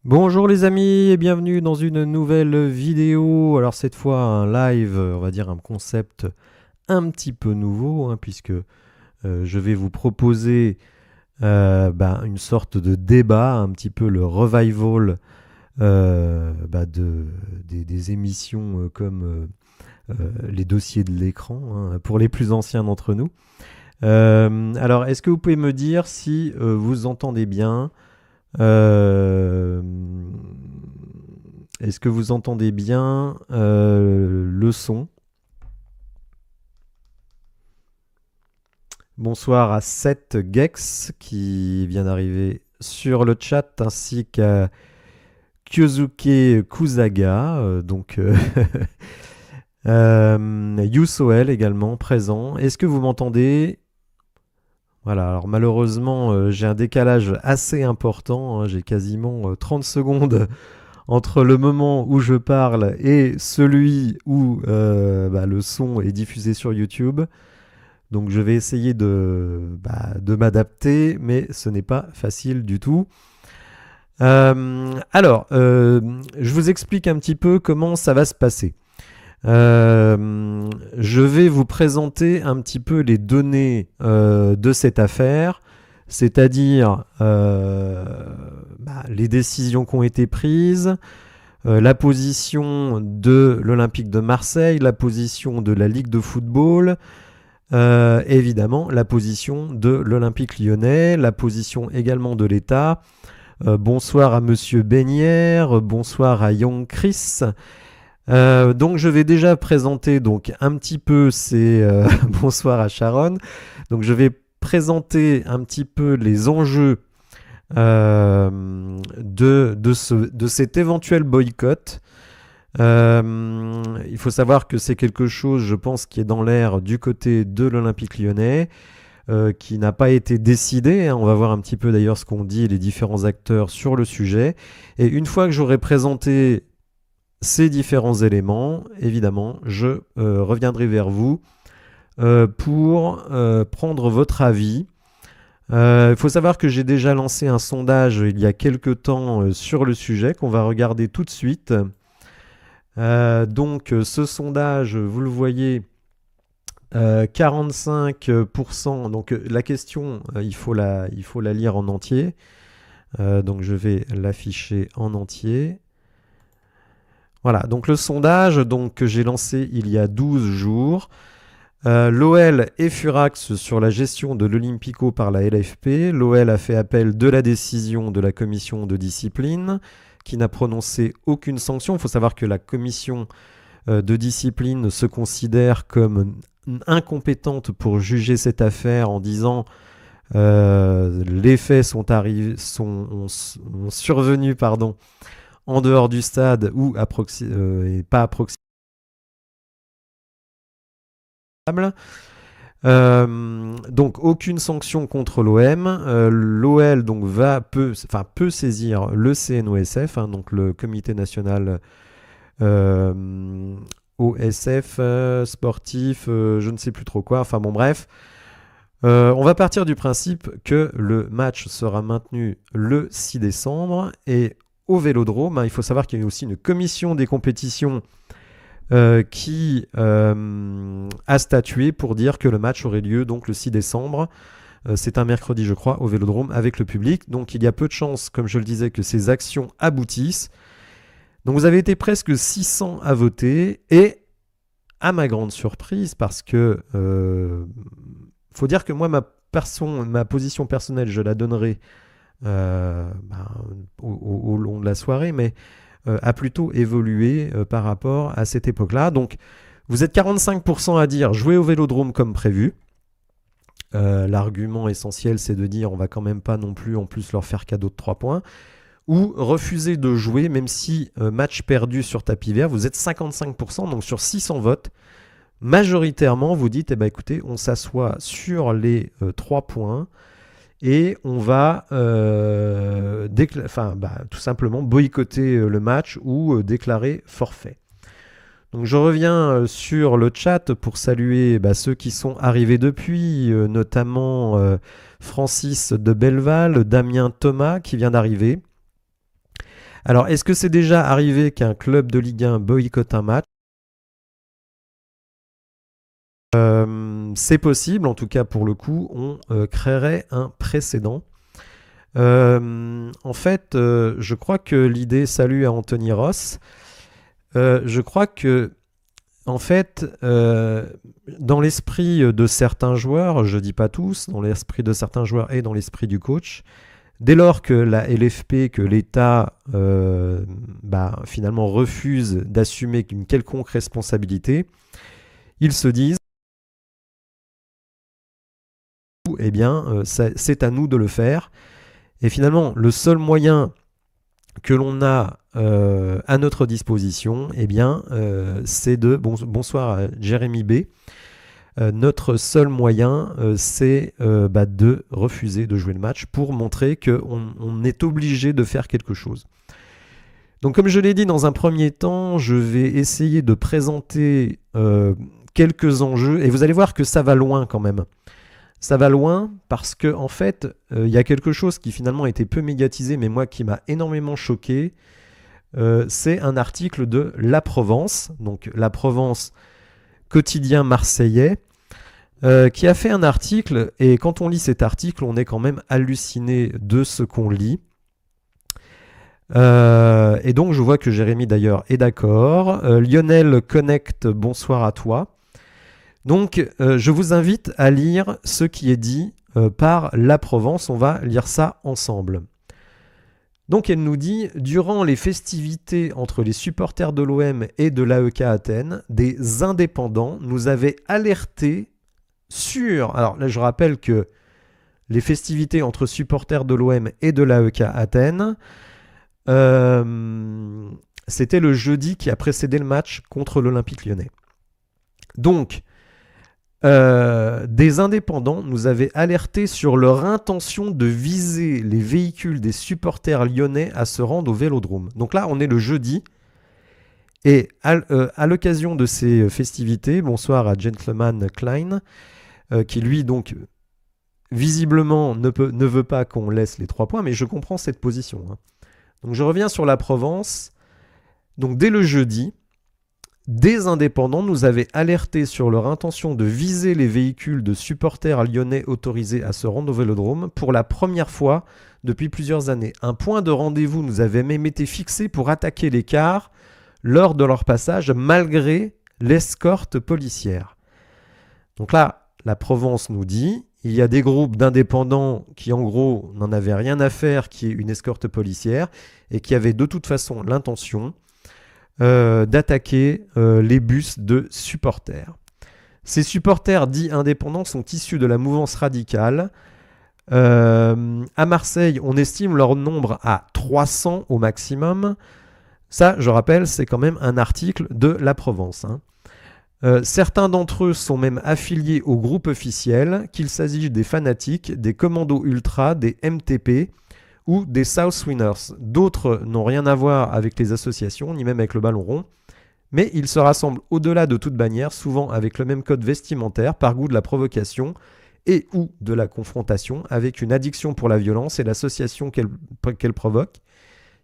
Bonjour les amis et bienvenue dans une nouvelle vidéo. Alors cette fois un live, on va dire un concept un petit peu nouveau puisque je vais vous proposer une sorte de débat, un petit peu le revival des émissions comme les dossiers de l'écran pour les plus anciens d'entre nous. Alors est-ce que vous pouvez me dire si vous entendez bien euh, Est-ce que vous entendez bien le son? Bonsoir à Seth Gex qui vient d'arriver sur le chat ainsi qu'à Kyosuke Kusaga, Yusoel également présent. Est-ce que vous m'entendez? Voilà, alors malheureusement j'ai un décalage assez important, j'ai quasiment 30 secondes entre le moment où je parle et celui où le son est diffusé sur YouTube. Donc je vais essayer de m'adapter, mais ce n'est pas facile du tout. Je vous explique un petit peu comment ça va se passer. Je vais vous présenter un petit peu les données de cette affaire, c'est-à-dire les décisions qui ont été prises, la position de l'Olympique de Marseille, la position de la Ligue de football, évidemment la position de l'Olympique lyonnais, la position également de l'État. Bonsoir à Monsieur Beignère, bonsoir à Young Chris. Donc je vais déjà présenter donc un petit peu ces bonsoir à Sharon. Donc je vais présenter un petit peu les enjeux de cet éventuel boycott. Il faut savoir que c'est quelque chose, je pense, qui est dans l'air du côté de l'Olympique lyonnais, qui n'a pas été décidé. On va voir un petit peu d'ailleurs ce qu'ont dit les différents acteurs sur le sujet. Et une fois que j'aurai présenté ces différents éléments, évidemment, je reviendrai vers vous pour prendre votre avis. Il faut savoir que j'ai déjà lancé un sondage il y a quelques temps sur le sujet qu'on va regarder tout de suite. Ce sondage, vous le voyez, 45%. Donc la question, il faut la lire en entier. Donc je vais l'afficher en entier. Voilà, donc le sondage que j'ai lancé il y a 12 jours. L'OL est furax sur la gestion de l'Olympico par la LFP. L'OL a fait appel de la décision de la commission de discipline qui n'a prononcé aucune sanction. Il faut savoir que la commission de discipline se considère comme incompétente pour juger cette affaire en disant les faits sont survenus en dehors du stade ou et pas approximables. Donc aucune sanction contre l'OM. L'OL peut saisir le CNOSF, donc le Comité national OSF sportif, je ne sais plus trop quoi. Enfin bon bref. On va partir du principe que le match sera maintenu le 6 décembre et au Vélodrome. Il faut savoir qu'il y a aussi une commission des compétitions qui a statué pour dire que le match aurait lieu donc le 6 décembre. C'est un mercredi, je crois, au Vélodrome avec le public. Donc il y a peu de chances, comme je le disais, que ces actions aboutissent. Donc vous avez été presque 600 à voter et à ma grande surprise, parce que faut dire que moi, ma position personnelle, je la donnerai au long de la soirée, mais a plutôt évolué par rapport à cette époque-là. Donc, vous êtes 45% à dire jouer au Vélodrome comme prévu. L'argument essentiel, c'est de dire on va quand même pas non plus en plus leur faire cadeau de 3 points. Ou refuser de jouer, même si match perdu sur tapis vert, vous êtes 55%, donc sur 600 votes. Majoritairement, vous dites, écoutez, on s'assoit sur les 3 points et on va tout simplement boycotter le match ou déclarer forfait. Donc je reviens sur le chat pour saluer ceux qui sont arrivés depuis, notamment Francis de Belleval, Damien Thomas qui vient d'arriver. Alors, est-ce que c'est déjà arrivé qu'un club de Ligue 1 boycotte un match? C'est possible, en tout cas pour le coup, on créerait un précédent. En fait, je crois que l'idée, salut à Anthony Ross, je crois que, en fait, dans l'esprit de certains joueurs, je dis pas tous, dans l'esprit de certains joueurs et dans l'esprit du coach, dès lors que la LFP, que l'État finalement refuse d'assumer une quelconque responsabilité, ils se disent eh bien, c'est à nous de le faire. Et finalement, le seul moyen que l'on a à notre disposition, eh bien, c'est de... bonsoir à Jérémy B. Notre seul moyen, c'est de refuser de jouer le match pour montrer qu'on est obligé de faire quelque chose. Donc, comme je l'ai dit dans un premier temps, je vais essayer de présenter quelques enjeux. Et vous allez voir que ça va loin quand même. Ça va loin parce que en fait, il y a quelque chose qui finalement a été peu médiatisé, mais moi qui m'a énormément choqué. C'est un article de La Provence, donc La Provence, quotidien marseillais, qui a fait un article. Et quand on lit cet article, on est quand même halluciné de ce qu'on lit. Et donc je vois que Jérémy d'ailleurs est d'accord. Lionel Connect, bonsoir à toi. Donc, je vous invite à lire ce qui est dit par La Provence. On va lire ça ensemble. Donc, elle nous dit « Durant les festivités entre les supporters de l'OM et de l'AEK Athènes, des indépendants nous avaient alertés sur... » Alors là, je rappelle que les festivités entre supporters de l'OM et de l'AEK Athènes, c'était le jeudi qui a précédé le match contre l'Olympique Lyonnais. Donc... des indépendants nous avaient alerté sur leur intention de viser les véhicules des supporters lyonnais à se rendre au Vélodrome. Donc là, on est le jeudi. Et à l'occasion de ces festivités, bonsoir à Gentleman Klein, qui lui, donc, visiblement, ne veut pas qu'on laisse les 3 points, mais je comprends cette position. Hein. Donc je reviens sur la Provence. Donc dès le jeudi, des indépendants nous avaient alertés sur leur intention de viser les véhicules de supporters lyonnais autorisés à se rendre au Vélodrome pour la première fois depuis plusieurs années. Un point de rendez-vous nous avait même été fixé pour attaquer les cars lors de leur passage malgré l'escorte policière. Donc là, la Provence nous dit, il y a des groupes d'indépendants qui en gros n'en avaient rien à faire qu'il y ait une escorte policière et qui avaient de toute façon l'intention d'attaquer les bus de supporters. Ces supporters dits indépendants sont issus de la mouvance radicale. À Marseille, on estime leur nombre à 300 au maximum. Ça, je rappelle, c'est quand même un article de La Provence. Hein. Certains d'entre eux sont même affiliés au groupe officiel, qu'il s'agisse des fanatiques, des commandos ultra, des MTP, ou des South Winners. D'autres n'ont rien à voir avec les associations, ni même avec le ballon rond, mais ils se rassemblent au-delà de toute bannière, souvent avec le même code vestimentaire, par goût de la provocation et ou de la confrontation, avec une addiction pour la violence et l'association qu'elle provoque,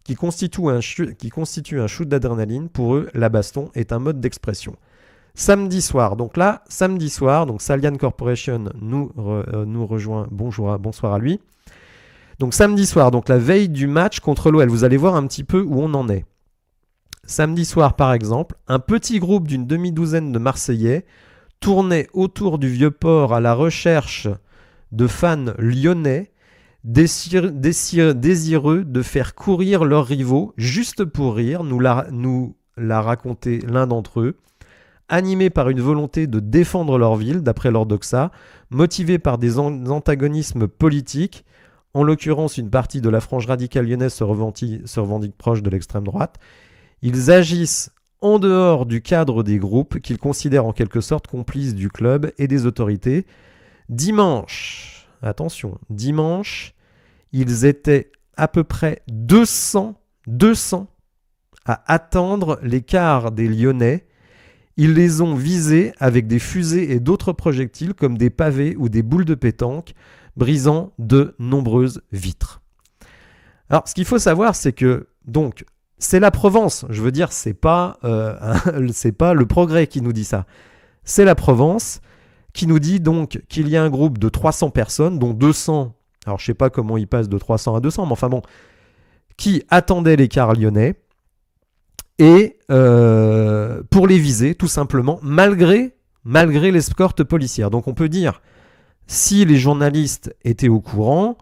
qui constitue un shoot d'adrénaline. Pour eux, la baston est un mode d'expression. Samedi soir, donc Salian Corporation nous rejoint, bonsoir à lui. Donc samedi soir, donc la veille du match contre l'OL, vous allez voir un petit peu où on en est. Samedi soir, par exemple, un petit groupe d'une demi-douzaine de Marseillais tournait autour du Vieux-Port à la recherche de fans lyonnais désireux de faire courir leurs rivaux juste pour rire, nous l'a raconté l'un d'entre eux, animés par une volonté de défendre leur ville, d'après leur doxa, motivés par des antagonismes politiques. En l'occurrence, une partie de la frange radicale lyonnaise se revendique proche de l'extrême droite. Ils agissent en dehors du cadre des groupes qu'ils considèrent en quelque sorte complices du club et des autorités. Dimanche, ils étaient à peu près 200 à attendre les cars des Lyonnais. Ils les ont visés avec des fusées et d'autres projectiles comme des pavés ou des boules de pétanque, brisant de nombreuses vitres. Alors, ce qu'il faut savoir, c'est que donc, c'est la Provence. Je veux dire, c'est pas le Progrès qui nous dit ça. C'est la Provence qui nous dit donc qu'il y a un groupe de 300 personnes, dont 200, alors je sais pas comment ils passent de 300 à 200, mais enfin bon, qui attendaient les cars lyonnais, et pour les viser, tout simplement, malgré l'escorte policière. Donc on peut dire, si les journalistes étaient au courant,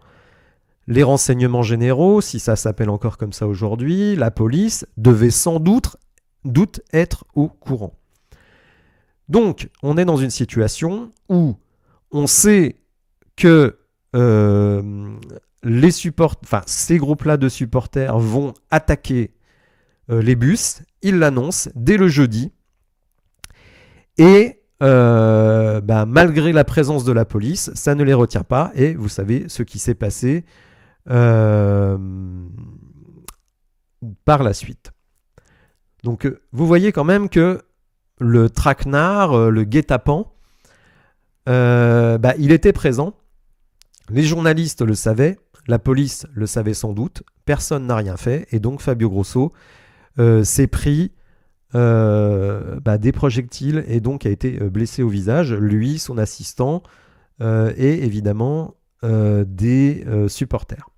les renseignements généraux, si ça s'appelle encore comme ça aujourd'hui, la police devait sans doute être au courant. Donc, on est dans une situation où on sait que ces groupes-là de supporters vont attaquer les bus. Ils l'annoncent dès le jeudi. Et malgré la présence de la police, ça ne les retient pas. Et vous savez ce qui s'est passé par la suite. Donc, vous voyez quand même que le traquenard, le guet-apens, il était présent. Les journalistes le savaient, la police le savait sans doute, personne n'a rien fait, et donc Fabio Grosso s'est pris des projectiles et donc a été blessé au visage, lui, son assistant et évidemment des supporters.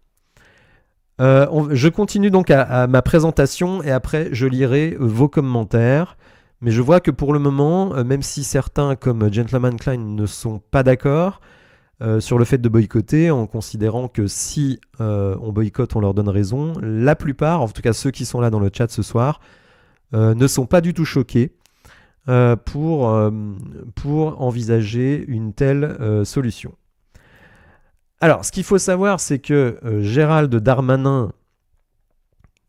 Je continue donc à ma présentation et après je lirai vos commentaires. Mais je vois que pour le moment, même si certains comme Gentleman Klein ne sont pas d'accord sur le fait de boycotter, en considérant que si on boycotte, on leur donne raison, la plupart, en tout cas ceux qui sont là dans le chat ce soir, ne sont pas du tout choqués pour envisager une telle solution. Alors, ce qu'il faut savoir, c'est que Gérald Darmanin,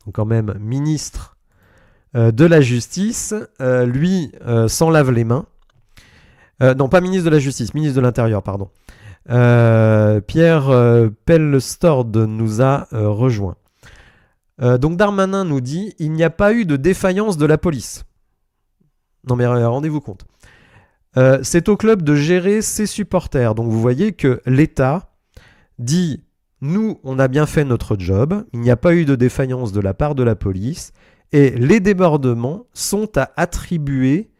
donc quand même ministre de la Justice, lui s'en lave les mains. Non, pas ministre de la Justice, ministre de l'Intérieur, pardon. Pierre Pellestord nous a rejoint. Donc Darmanin nous dit « Il n'y a pas eu de défaillance de la police ». Non mais rendez-vous compte. C'est au club de gérer ses supporters. Donc vous voyez que l'État dit « Nous, on a bien fait notre job, il n'y a pas eu de défaillance de la part de la police ». Et les débordements sont à attribuer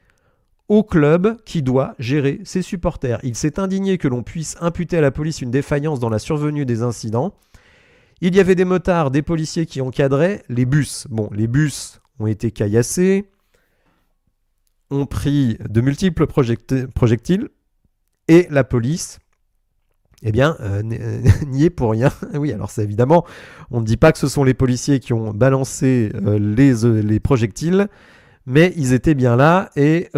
au club qui doit gérer ses supporters. Il s'est indigné que l'on puisse imputer à la police une défaillance dans la survenue des incidents. Il y avait des motards, des policiers qui encadraient les bus. Bon, les bus ont été caillassés, ont pris de multiples projectiles, et la police n'y est pour rien. Oui, alors c'est évidemment, on ne dit pas que ce sont les policiers qui ont balancé les projectiles, mais ils étaient bien là et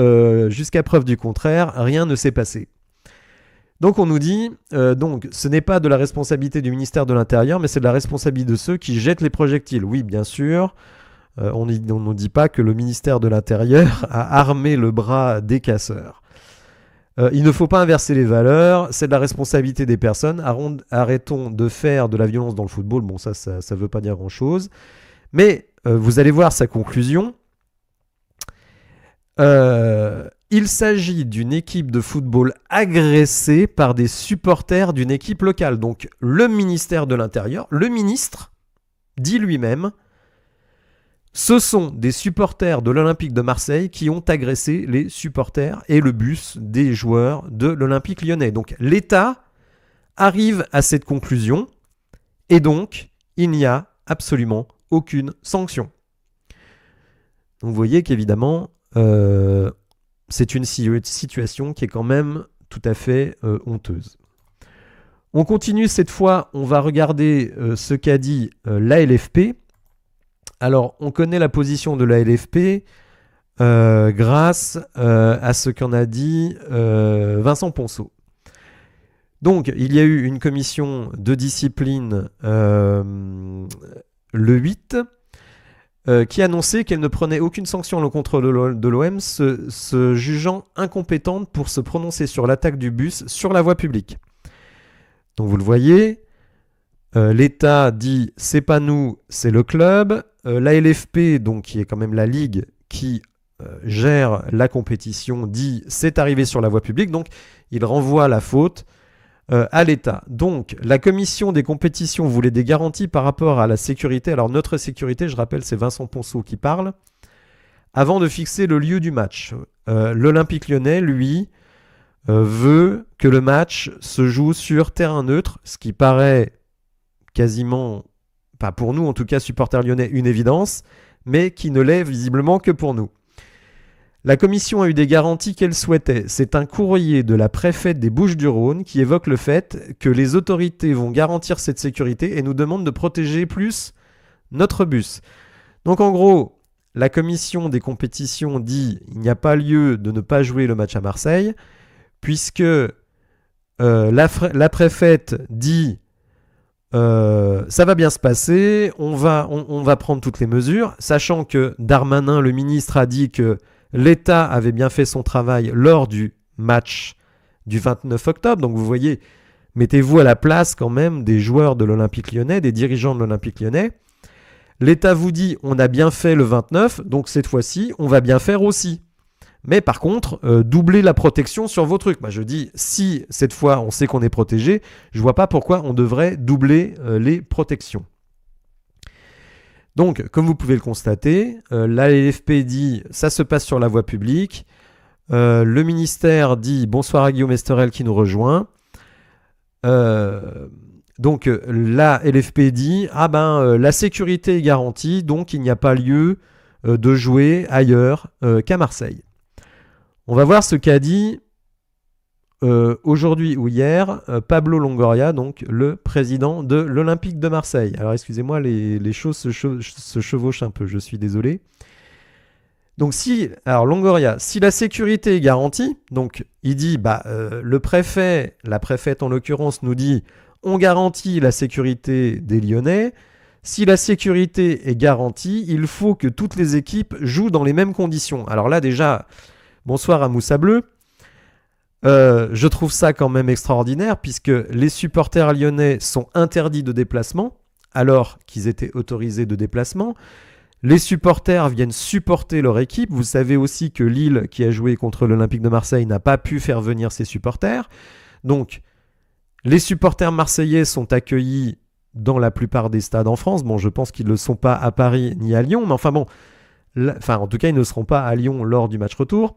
jusqu'à preuve du contraire, rien ne s'est passé. Donc on nous dit, donc ce n'est pas de la responsabilité du ministère de l'Intérieur, mais c'est de la responsabilité de ceux qui jettent les projectiles. Oui, bien sûr, on ne dit pas que le ministère de l'Intérieur a armé le bras des casseurs. Il ne faut pas inverser les valeurs, c'est de la responsabilité des personnes. Arrêtons de faire de la violence dans le football. Bon, ça ne veut pas dire grand-chose. Mais vous allez voir sa conclusion. Il s'agit d'une équipe de football agressée par des supporters d'une équipe locale. Donc le ministère de l'Intérieur, le ministre, dit lui-même, ce sont des supporters de l'Olympique de Marseille qui ont agressé les supporters et le bus des joueurs de l'Olympique lyonnais. Donc l'État arrive à cette conclusion et donc il n'y a absolument aucune sanction. Donc vous voyez qu'évidemment c'est une situation qui est quand même tout à fait honteuse. On continue cette fois, on va regarder ce qu'a dit l'ALFP. Alors, on connaît la position de la LFP grâce à ce qu'en a dit Vincent Ponceau. Donc, il y a eu une commission de discipline le 8 qui annonçait qu'elle ne prenait aucune sanction à l'encontre de l'OM, se jugeant incompétente pour se prononcer sur l'attaque du bus sur la voie publique. Donc, vous le voyez, l'État dit « c'est pas nous, c'est le club ». La LFP, donc, qui est quand même la ligue qui gère la compétition, dit c'est arrivé sur la voie publique. Donc, il renvoie la faute à l'État. Donc, la commission des compétitions voulait des garanties par rapport à la sécurité. Alors, notre sécurité, je rappelle, c'est Vincent Ponceau qui parle. Avant de fixer le lieu du match, l'Olympique Lyonnais, lui, veut que le match se joue sur terrain neutre, ce qui paraît quasiment, pas pour nous en tout cas, supporters lyonnais, une évidence, mais qui ne l'est visiblement que pour nous. La commission a eu des garanties qu'elle souhaitait. C'est un courrier de la préfète des Bouches-du-Rhône qui évoque le fait que les autorités vont garantir cette sécurité et nous demandent de protéger plus notre bus. Donc en gros, la commission des compétitions dit il n'y a pas lieu de ne pas jouer le match à Marseille, puisque la préfète dit ça va bien se passer, on va prendre toutes les mesures, sachant que Darmanin, le ministre, a dit que l'État avait bien fait son travail lors du match du 29 octobre. Donc vous voyez, mettez-vous à la place quand même des joueurs de l'Olympique Lyonnais, des dirigeants de l'Olympique Lyonnais. L'État vous dit on a bien fait le 29, donc cette fois-ci, on va bien faire aussi. Mais par contre, doubler la protection sur vos trucs. Moi, je dis, si cette fois on sait qu'on est protégé, je vois pas pourquoi on devrait doubler les protections. Donc, comme vous pouvez le constater, la LFP dit ça se passe sur la voie publique. Le ministère dit bonsoir à Guillaume Esterel qui nous rejoint. Donc, la LFP dit la sécurité est garantie, donc il n'y a pas lieu de jouer ailleurs qu'à Marseille. On va voir ce qu'a dit aujourd'hui ou hier Pablo Longoria, donc le président de l'Olympique de Marseille. Alors excusez-moi, les choses se chevauchent un peu, je suis désolé. Donc alors Longoria, si la sécurité est garantie, donc il dit le préfet, la préfète en l'occurrence nous dit on garantit la sécurité des Lyonnais. Si la sécurité est garantie, il faut que toutes les équipes jouent dans les mêmes conditions. Alors là déjà, bonsoir à Moussa Bleu. Je trouve ça quand même extraordinaire puisque les supporters lyonnais sont interdits de déplacement alors qu'ils étaient autorisés de déplacement. Les supporters viennent supporter leur équipe. Vous savez aussi que Lille, qui a joué contre l'Olympique de Marseille, n'a pas pu faire venir ses supporters. Donc, les supporters marseillais sont accueillis dans la plupart des stades en France. Bon, je pense qu'ils ne le sont pas à Paris ni à Lyon, mais en tout cas, ils ne seront pas à Lyon lors du match retour.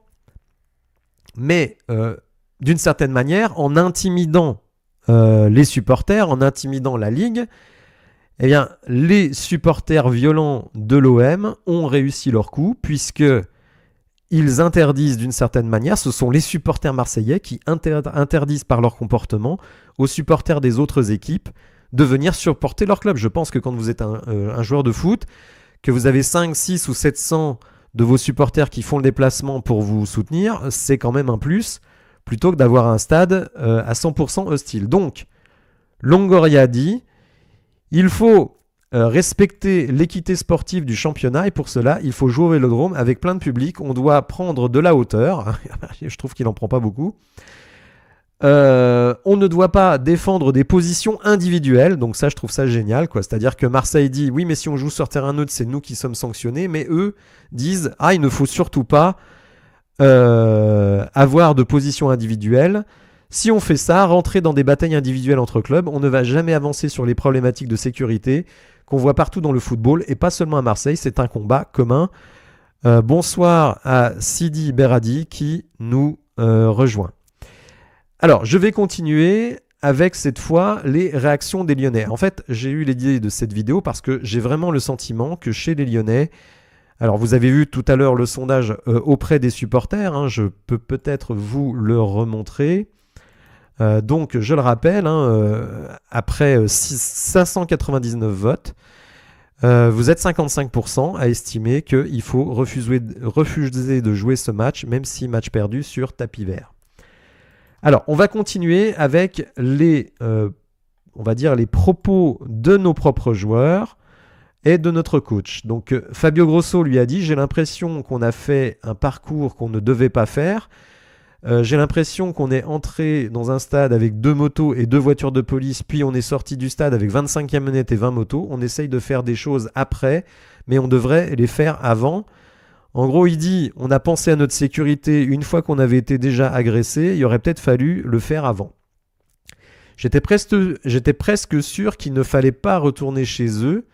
Mais d'une certaine manière, en intimidant les supporters, en intimidant la Ligue, eh bien, les supporters violents de l'OM ont réussi leur coup, puisque ils interdisent d'une certaine manière, ce sont les supporters marseillais qui interdisent par leur comportement aux supporters des autres équipes de venir supporter leur club. Je pense que quand vous êtes un joueur de foot, que vous avez 5, 6 ou 700 de vos supporters qui font le déplacement pour vous soutenir, c'est quand même un plus, plutôt que d'avoir un stade à 100% hostile. Donc, Longoria dit, il faut respecter l'équité sportive du championnat et pour cela, il faut jouer au Vélodrome avec plein de public. On doit prendre de la hauteur. Je trouve qu'il n'en prend pas beaucoup. On ne doit pas défendre des positions individuelles. Donc ça, je trouve ça génial, quoi. C'est-à-dire que Marseille dit, oui, mais si on joue sur terrain neutre, c'est nous qui sommes sanctionnés. Mais eux disent, il ne faut surtout pas avoir de position individuelle. Si on fait ça, rentrer dans des batailles individuelles entre clubs, on ne va jamais avancer sur les problématiques de sécurité qu'on voit partout dans le football et pas seulement à Marseille, c'est un combat commun. Bonsoir à Sidi Beradi qui nous rejoint. Alors, je vais continuer avec cette fois les réactions des Lyonnais. En fait, j'ai eu l'idée de cette vidéo parce que j'ai vraiment le sentiment que chez les Lyonnais, alors vous avez vu tout à l'heure le sondage auprès des supporters, je peux peut-être vous le remontrer. Donc, je le rappelle, après 599 votes, vous êtes 55% à estimer qu'il faut refuser de jouer ce match, même si match perdu sur tapis vert. Alors, on va continuer avec les propos de nos propres joueurs et de notre coach. Donc, Fabio Grosso lui a dit « J'ai l'impression qu'on a fait un parcours qu'on ne devait pas faire. J'ai l'impression qu'on est entré dans un stade avec 2 motos et 2 voitures de police, puis on est sorti du stade avec 25 camionnettes et 20 motos. On essaye de faire des choses après, mais on devrait les faire avant. » En gros, il dit, on a pensé à notre sécurité une fois qu'on avait été déjà agressé, il aurait peut-être fallu le faire avant. J'étais presque sûr qu'il ne fallait pas retourner chez eux.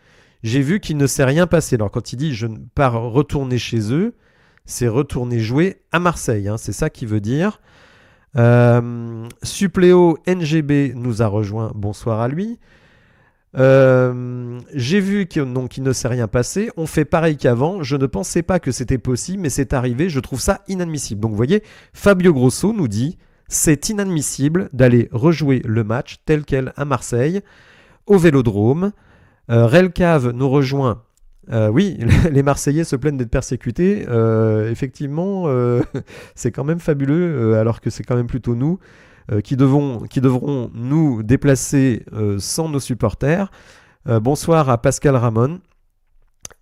J'ai vu qu'il ne s'est rien passé. Alors quand il dit je ne pars retourner chez eux, c'est retourner jouer à Marseille. Hein, c'est ça qu'il veut dire. Suppléo NGB nous a rejoint. Bonsoir à lui. J'ai vu qu'il ne s'est rien passé. On fait pareil qu'avant. Je ne pensais pas que c'était possible, mais c'est arrivé. Je trouve ça inadmissible. Donc vous voyez, Fabio Grosso nous dit c'est inadmissible d'aller rejouer le match tel quel à Marseille, au Vélodrome. Relcave nous rejoint. Oui, les Marseillais se plaignent d'être persécutés. Effectivement, c'est quand même fabuleux, alors que c'est quand même plutôt nous qui devront nous déplacer sans nos supporters. Bonsoir à Pascal Ramon.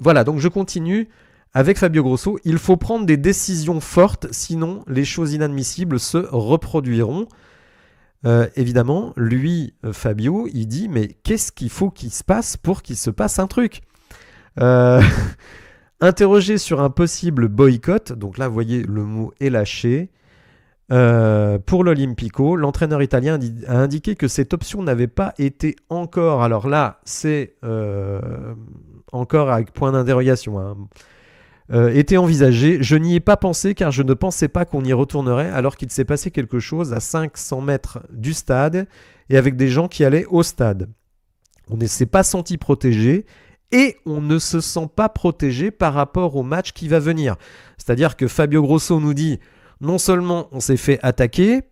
Voilà, donc je continue avec Fabio Grosso. Il faut prendre des décisions fortes, sinon les choses inadmissibles se reproduiront. Évidemment, lui, Fabio, il dit mais qu'est-ce qu'il faut qu'il se passe pour qu'il se passe un truc Interrogé sur un possible boycott, donc là vous voyez le mot est lâché, pour l'Olympico, l'entraîneur italien a indiqué que cette option n'avait pas été encore, alors là c'est encore avec point d'interrogation, hein, était envisagée. Je n'y ai pas pensé car je ne pensais pas qu'on y retournerait alors qu'il s'est passé quelque chose à 500 mètres du stade et avec des gens qui allaient au stade. On ne s'est pas senti protégé et on ne se sent pas protégé par rapport au match qui va venir. C'est-à-dire que Fabio Grosso nous dit non seulement on s'est fait attaquer,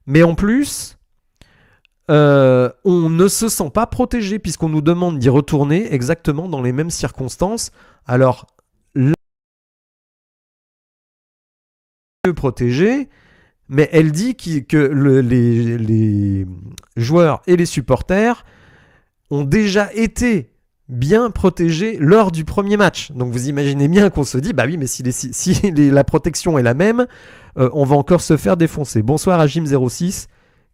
mais en plus on ne se sent pas protégé puisqu'on nous demande d'y retourner exactement dans les mêmes circonstances. Alors protégé, mais elle dit que les joueurs et les supporters ont déjà été bien protégés lors du premier match. Donc vous imaginez bien qu'on se dit, bah oui, mais si la protection est la même, on va encore se faire défoncer. Bonsoir à Jim06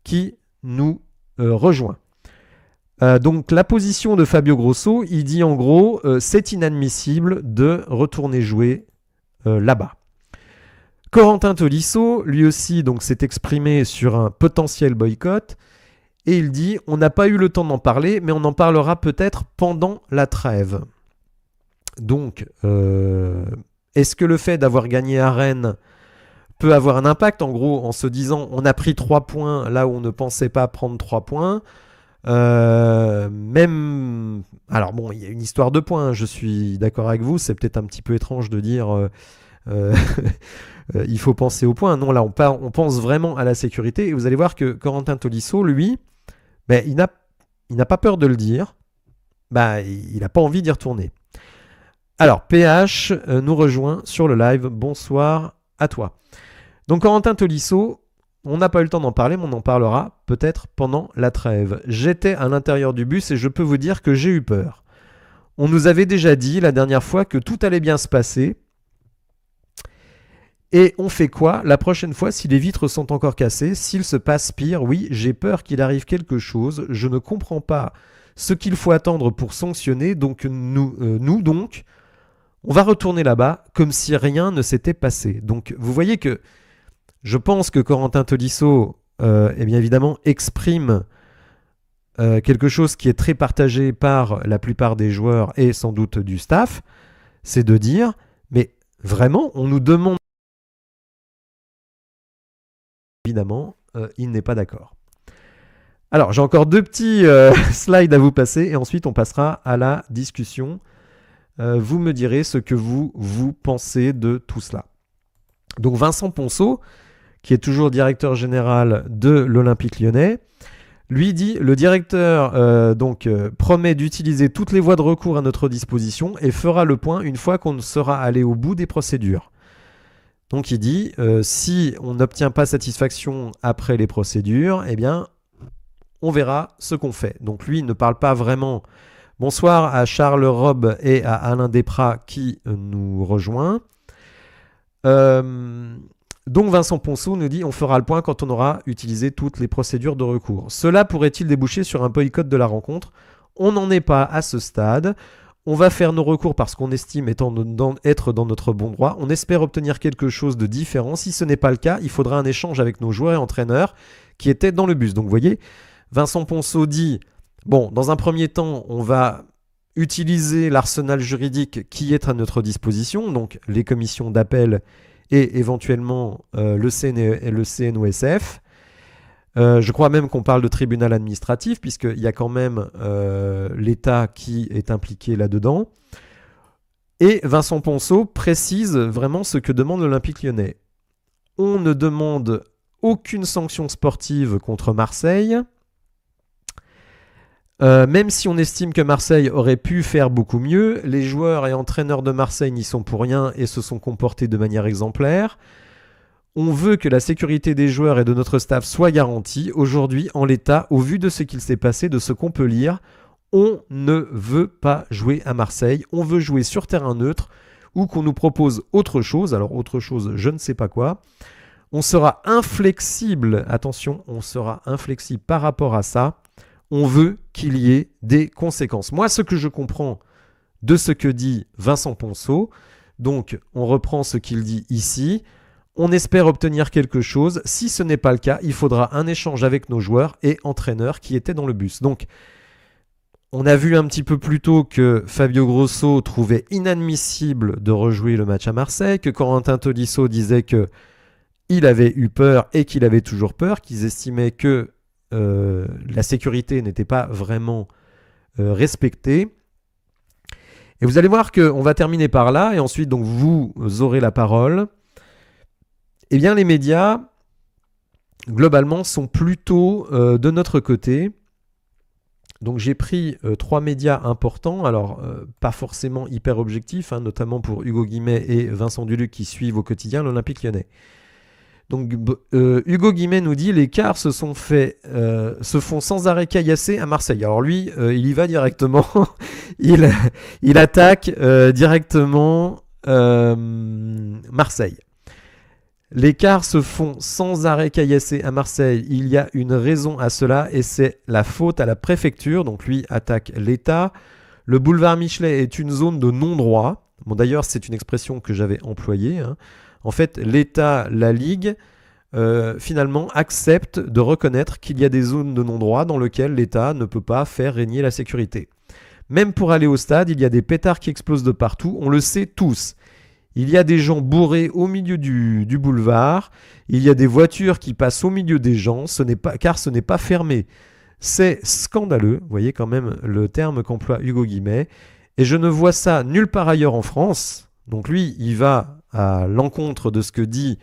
qui nous rejoint. Donc la position de Fabio Grosso, il dit en gros, c'est inadmissible de retourner jouer là-bas. Corentin Tolisso, lui aussi, donc, s'est exprimé sur un potentiel boycott et il dit « On n'a pas eu le temps d'en parler, mais on en parlera peut-être pendant la trêve. » Donc, est-ce que le fait d'avoir gagné à Rennes peut avoir un impact, en gros, en se disant « On a pris 3 points là où on ne pensait pas prendre 3 points ?» Même... Alors bon, il y a une histoire de points, je suis d'accord avec vous, c'est peut-être un petit peu étrange de dire... il faut penser aux points. Non, là, on pense vraiment à la sécurité. Et vous allez voir que Corentin Tolisso, lui, ben, il n'a pas peur de le dire. Ben, il n'a pas envie d'y retourner. Alors, PH nous rejoint sur le live. Bonsoir à toi. Donc, Corentin Tolisso, on n'a pas eu le temps d'en parler, mais on en parlera peut-être pendant la trêve. J'étais à l'intérieur du bus et je peux vous dire que j'ai eu peur. On nous avait déjà dit la dernière fois que tout allait bien se passer. Et on fait quoi la prochaine fois si les vitres sont encore cassées, s'il se passe pire? Oui, j'ai peur qu'il arrive quelque chose. Je ne comprends pas ce qu'il faut attendre pour sanctionner. Donc nous donc, on va retourner là-bas comme si rien ne s'était passé. Donc vous voyez que je pense que Corentin Tolisso, eh bien évidemment, exprime quelque chose qui est très partagé par la plupart des joueurs et sans doute du staff. C'est de dire, mais vraiment, on nous demande. Évidemment, il n'est pas d'accord. Alors, j'ai encore 2 petits slides à vous passer et ensuite on passera à la discussion. Vous me direz ce que vous pensez de tout cela. Donc, Vincent Ponceau, qui est toujours directeur général de l'Olympique Lyonnais, lui dit « Le directeur promet d'utiliser toutes les voies de recours à notre disposition et fera le point une fois qu'on sera allé au bout des procédures. » Donc il dit, si on n'obtient pas satisfaction après les procédures, eh bien, on verra ce qu'on fait. Donc lui, il ne parle pas vraiment. Bonsoir à Charles Robe et à Alain Desprats qui nous rejoint. Donc Vincent Ponceau nous dit, on fera le point quand on aura utilisé toutes les procédures de recours. Cela pourrait-il déboucher sur un boycott de la rencontre? On n'en est pas à ce stade. On va faire nos recours parce qu'on estime être dans notre bon droit. On espère obtenir quelque chose de différent. Si ce n'est pas le cas, il faudra un échange avec nos joueurs et entraîneurs qui étaient dans le bus. Donc vous voyez, Vincent Ponceau dit, bon, dans un premier temps, on va utiliser l'arsenal juridique qui est à notre disposition, donc les commissions d'appel et éventuellement le CNOSF. Je crois même qu'on parle de tribunal administratif, puisqu'il y a quand même l'État qui est impliqué là-dedans. Et Vincent Ponceau précise vraiment ce que demande l'Olympique lyonnais. On ne demande aucune sanction sportive contre Marseille, même si on estime que Marseille aurait pu faire beaucoup mieux. Les joueurs et entraîneurs de Marseille n'y sont pour rien et se sont comportés de manière exemplaire. On veut que la sécurité des joueurs et de notre staff soit garantie. Aujourd'hui, en l'état, au vu de ce qu'il s'est passé, de ce qu'on peut lire, on ne veut pas jouer à Marseille. On veut jouer sur terrain neutre ou qu'on nous propose autre chose. Alors, autre chose, je ne sais pas quoi. On sera inflexible. Attention, on sera inflexible par rapport à ça. On veut qu'il y ait des conséquences. Moi, ce que je comprends de ce que dit Vincent Ponceau, donc on reprend ce qu'il dit ici. On espère obtenir quelque chose. Si ce n'est pas le cas, il faudra un échange avec nos joueurs et entraîneurs qui étaient dans le bus. Donc, on a vu un petit peu plus tôt que Fabio Grosso trouvait inadmissible de rejouer le match à Marseille, que Corentin Tolisso disait qu'il avait eu peur et qu'il avait toujours peur, qu'ils estimaient que la sécurité n'était pas vraiment respectée. Et vous allez voir qu'on va terminer par là, et ensuite donc, vous aurez la parole. Eh bien, les médias, globalement, sont plutôt de notre côté. Donc, j'ai pris 3 médias importants, alors pas forcément hyper objectifs, hein, notamment pour Hugo Guimet et Vincent Duluc qui suivent au quotidien l'Olympique lyonnais. Donc, Hugo Guimet nous dit les Cars se font sans arrêt caillasser à Marseille. Alors lui, il y va directement. il attaque directement Marseille. Les Cars se font sans arrêt caillasser à Marseille. Il y a une raison à cela et c'est la faute à la préfecture. Donc lui attaque l'État. Le boulevard Michelet est une zone de non-droit. Bon, d'ailleurs, c'est une expression que j'avais employée. Hein. En fait, l'État, la Ligue, finalement, acceptent de reconnaître qu'il y a des zones de non-droit dans lesquelles l'État ne peut pas faire régner la sécurité. Même pour aller au stade, il y a des pétards qui explosent de partout. On le sait tous. Il y a des gens bourrés au milieu du boulevard. Il y a des voitures qui passent au milieu des gens, car ce n'est pas fermé. C'est scandaleux. Vous voyez quand même le terme qu'emploie Hugo Guimet. Et je ne vois ça nulle part ailleurs en France. Donc lui, il va à l'encontre de ce que dit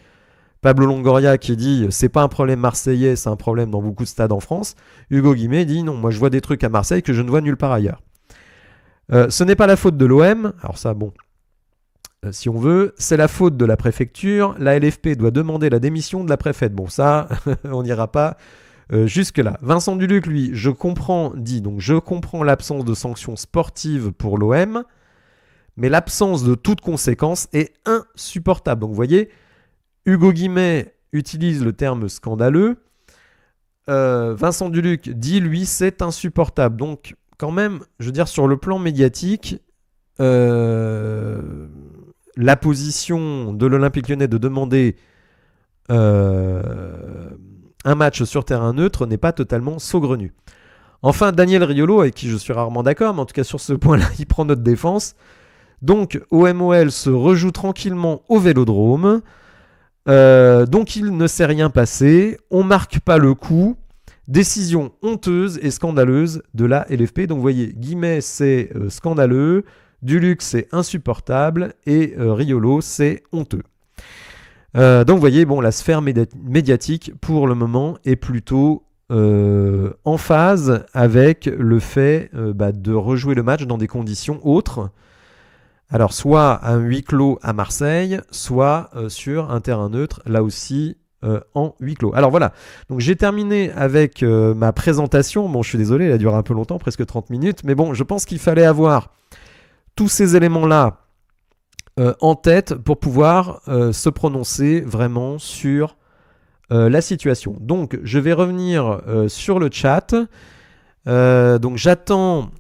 Pablo Longoria qui dit c'est pas un problème marseillais, c'est un problème dans beaucoup de stades en France. Hugo Guimet dit non, moi je vois des trucs à Marseille que je ne vois nulle part ailleurs. Ce n'est pas la faute de l'OM. Alors ça, bon. Si on veut, c'est la faute de la préfecture. La LFP doit demander la démission de la préfète. Bon, ça, on n'ira pas jusque-là. Vincent Duluc, lui, je comprends l'absence de sanctions sportives pour l'OM, mais l'absence de toute conséquence est insupportable. Donc, vous voyez, Hugo Guimet utilise le terme scandaleux. Vincent Duluc dit, lui, c'est insupportable. Donc, quand même, je veux dire, sur le plan médiatique, la position de l'Olympique lyonnais de demander un match sur terrain neutre n'est pas totalement saugrenue. Enfin, Daniel Riolo, avec qui je suis rarement d'accord, mais en tout cas sur ce point-là, il prend notre défense. Donc, OMOL se rejoue tranquillement au Vélodrome. Donc, il ne s'est rien passé. On marque pas le coup. Décision honteuse et scandaleuse de la LFP. Donc, vous voyez, Guimet, c'est scandaleux. Duluc, c'est insupportable. Et Riolo, c'est honteux. Donc, vous voyez, bon, la sphère médiatique, pour le moment, est plutôt en phase avec le fait de rejouer le match dans des conditions autres. Alors, soit à un huis clos à Marseille, soit sur un terrain neutre, là aussi, en huis clos. Alors voilà, donc j'ai terminé avec ma présentation. Bon, je suis désolé, elle a duré un peu longtemps, presque 30 minutes, mais bon, je pense qu'il fallait avoir tous ces éléments-là en tête pour pouvoir se prononcer vraiment sur la situation. Donc, je vais revenir sur le chat. Donc, j'attends...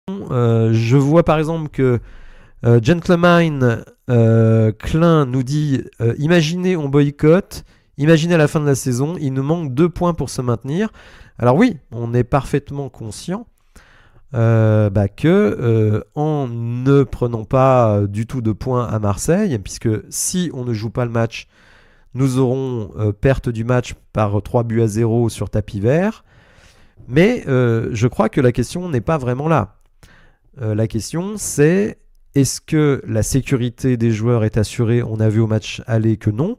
je vois par exemple que Gentleman Klein nous dit imaginez on boycotte, Imaginez à la fin de la saison, il nous manque 2 points pour se maintenir. Alors oui, on est parfaitement conscient que en ne prenant pas du tout de points à Marseille, puisque si on ne joue pas le match, nous aurons perte du match par 3-0 sur tapis vert. Mais je crois que la question n'est pas vraiment là. La question, c'est est-ce que la sécurité des joueurs est assurée? On a vu au match aller que non.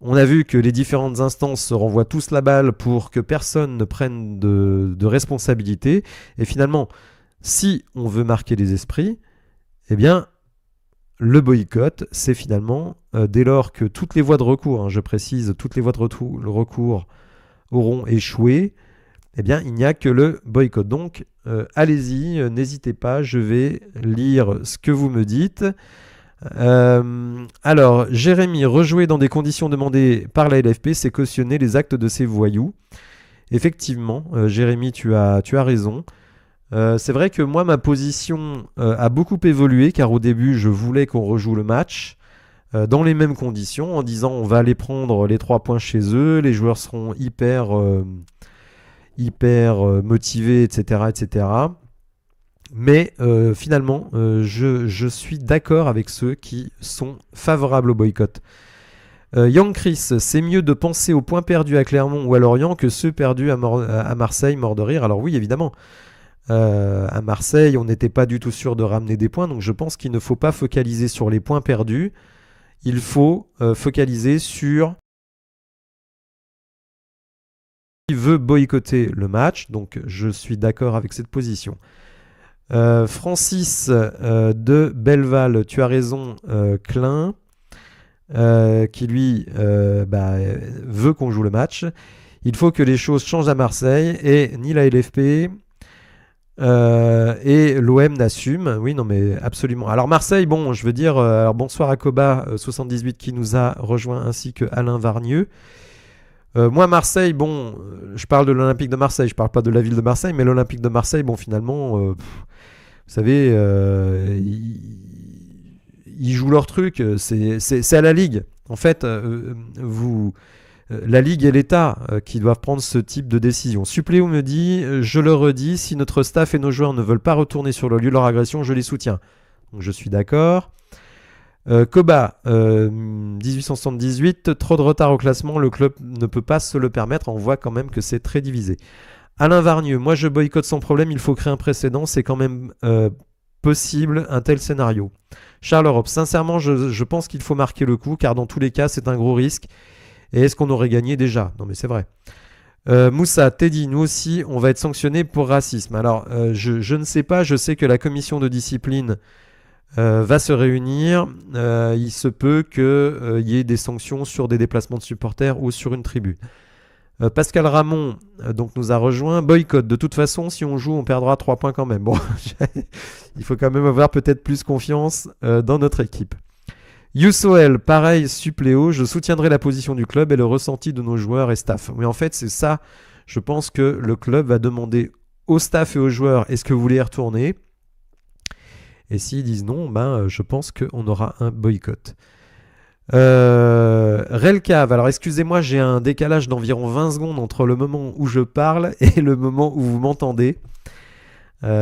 On a vu que les différentes instances se renvoient tous la balle pour que personne ne prenne de responsabilité. Et finalement, si on veut marquer les esprits, eh bien, le boycott, c'est finalement, dès lors que toutes les voies de recours, je précise, toutes les voies de recours auront échoué, eh bien, il n'y a que le boycott. Donc, allez-y, n'hésitez pas, je vais lire ce que vous me dites. Alors, Jérémy, rejouer dans des conditions demandées par la LFP, c'est cautionner les actes de ces voyous. Effectivement, Jérémy, tu as raison. C'est vrai que moi, ma position a beaucoup évolué, car au début, je voulais qu'on rejoue le match dans les mêmes conditions, en disant on va aller prendre les 3 points chez eux, les joueurs seront hyper motivés, etc., etc. Mais finalement, je suis d'accord avec ceux qui sont favorables au boycott. Young Chris, c'est mieux de penser aux points perdus à Clermont ou à Lorient que ceux perdus à Marseille, mort de rire. Alors oui, évidemment, à Marseille, on n'était pas du tout sûr de ramener des points, donc je pense qu'il ne faut pas focaliser sur les points perdus. Il faut focaliser sur qui veut boycotter le match, donc je suis d'accord avec cette position. Francis de Belleval, tu as raison, Klein, qui lui veut qu'on joue le match. Il faut que les choses changent à Marseille et ni la LFP et l'OM n'assument. Oui, non, mais absolument. Alors Marseille, bon, je veux dire, bonsoir à Koba78 qui nous a rejoint ainsi que Alain Varnieux. Moi, Marseille, bon, je parle de l'Olympique de Marseille, je parle pas de la ville de Marseille, mais l'Olympique de Marseille, bon, finalement, vous savez, ils jouent leur truc, c'est à la Ligue. En fait, la Ligue et l'État qui doivent prendre ce type de décision. Suppléo me dit, je le redis, si notre staff et nos joueurs ne veulent pas retourner sur le lieu de leur agression, je les soutiens. Donc je suis d'accord. Koba, 1878, trop de retard au classement, le club ne peut pas se le permettre, on voit quand même que c'est très divisé. Alain Varnieux, moi je boycotte sans problème, il faut créer un précédent, c'est quand même possible un tel scénario. Charles Europe, sincèrement je pense qu'il faut marquer le coup, car dans tous les cas c'est un gros risque, et est-ce qu'on aurait gagné déjà? Non mais c'est vrai. Moussa, Teddy, nous aussi on va être sanctionnés pour racisme. Alors je ne sais pas, je sais que la commission de discipline va se réunir, il se peut qu'il y ait des sanctions sur des déplacements de supporters ou sur une tribune. Pascal Ramon donc nous a rejoint. Boycott, de toute façon, si on joue, on perdra 3 points quand même. Bon, il faut quand même avoir peut-être plus confiance dans notre équipe. Yousoel, pareil, suppléo, je soutiendrai la position du club et le ressenti de nos joueurs et staff. Mais en fait, c'est ça, je pense que le club va demander au staff et aux joueurs, est-ce que vous voulez y retourner? Et s'ils disent non, je pense qu'on aura un boycott. Relcave, alors excusez-moi, j'ai un décalage d'environ 20 secondes entre le moment où je parle et le moment où vous m'entendez.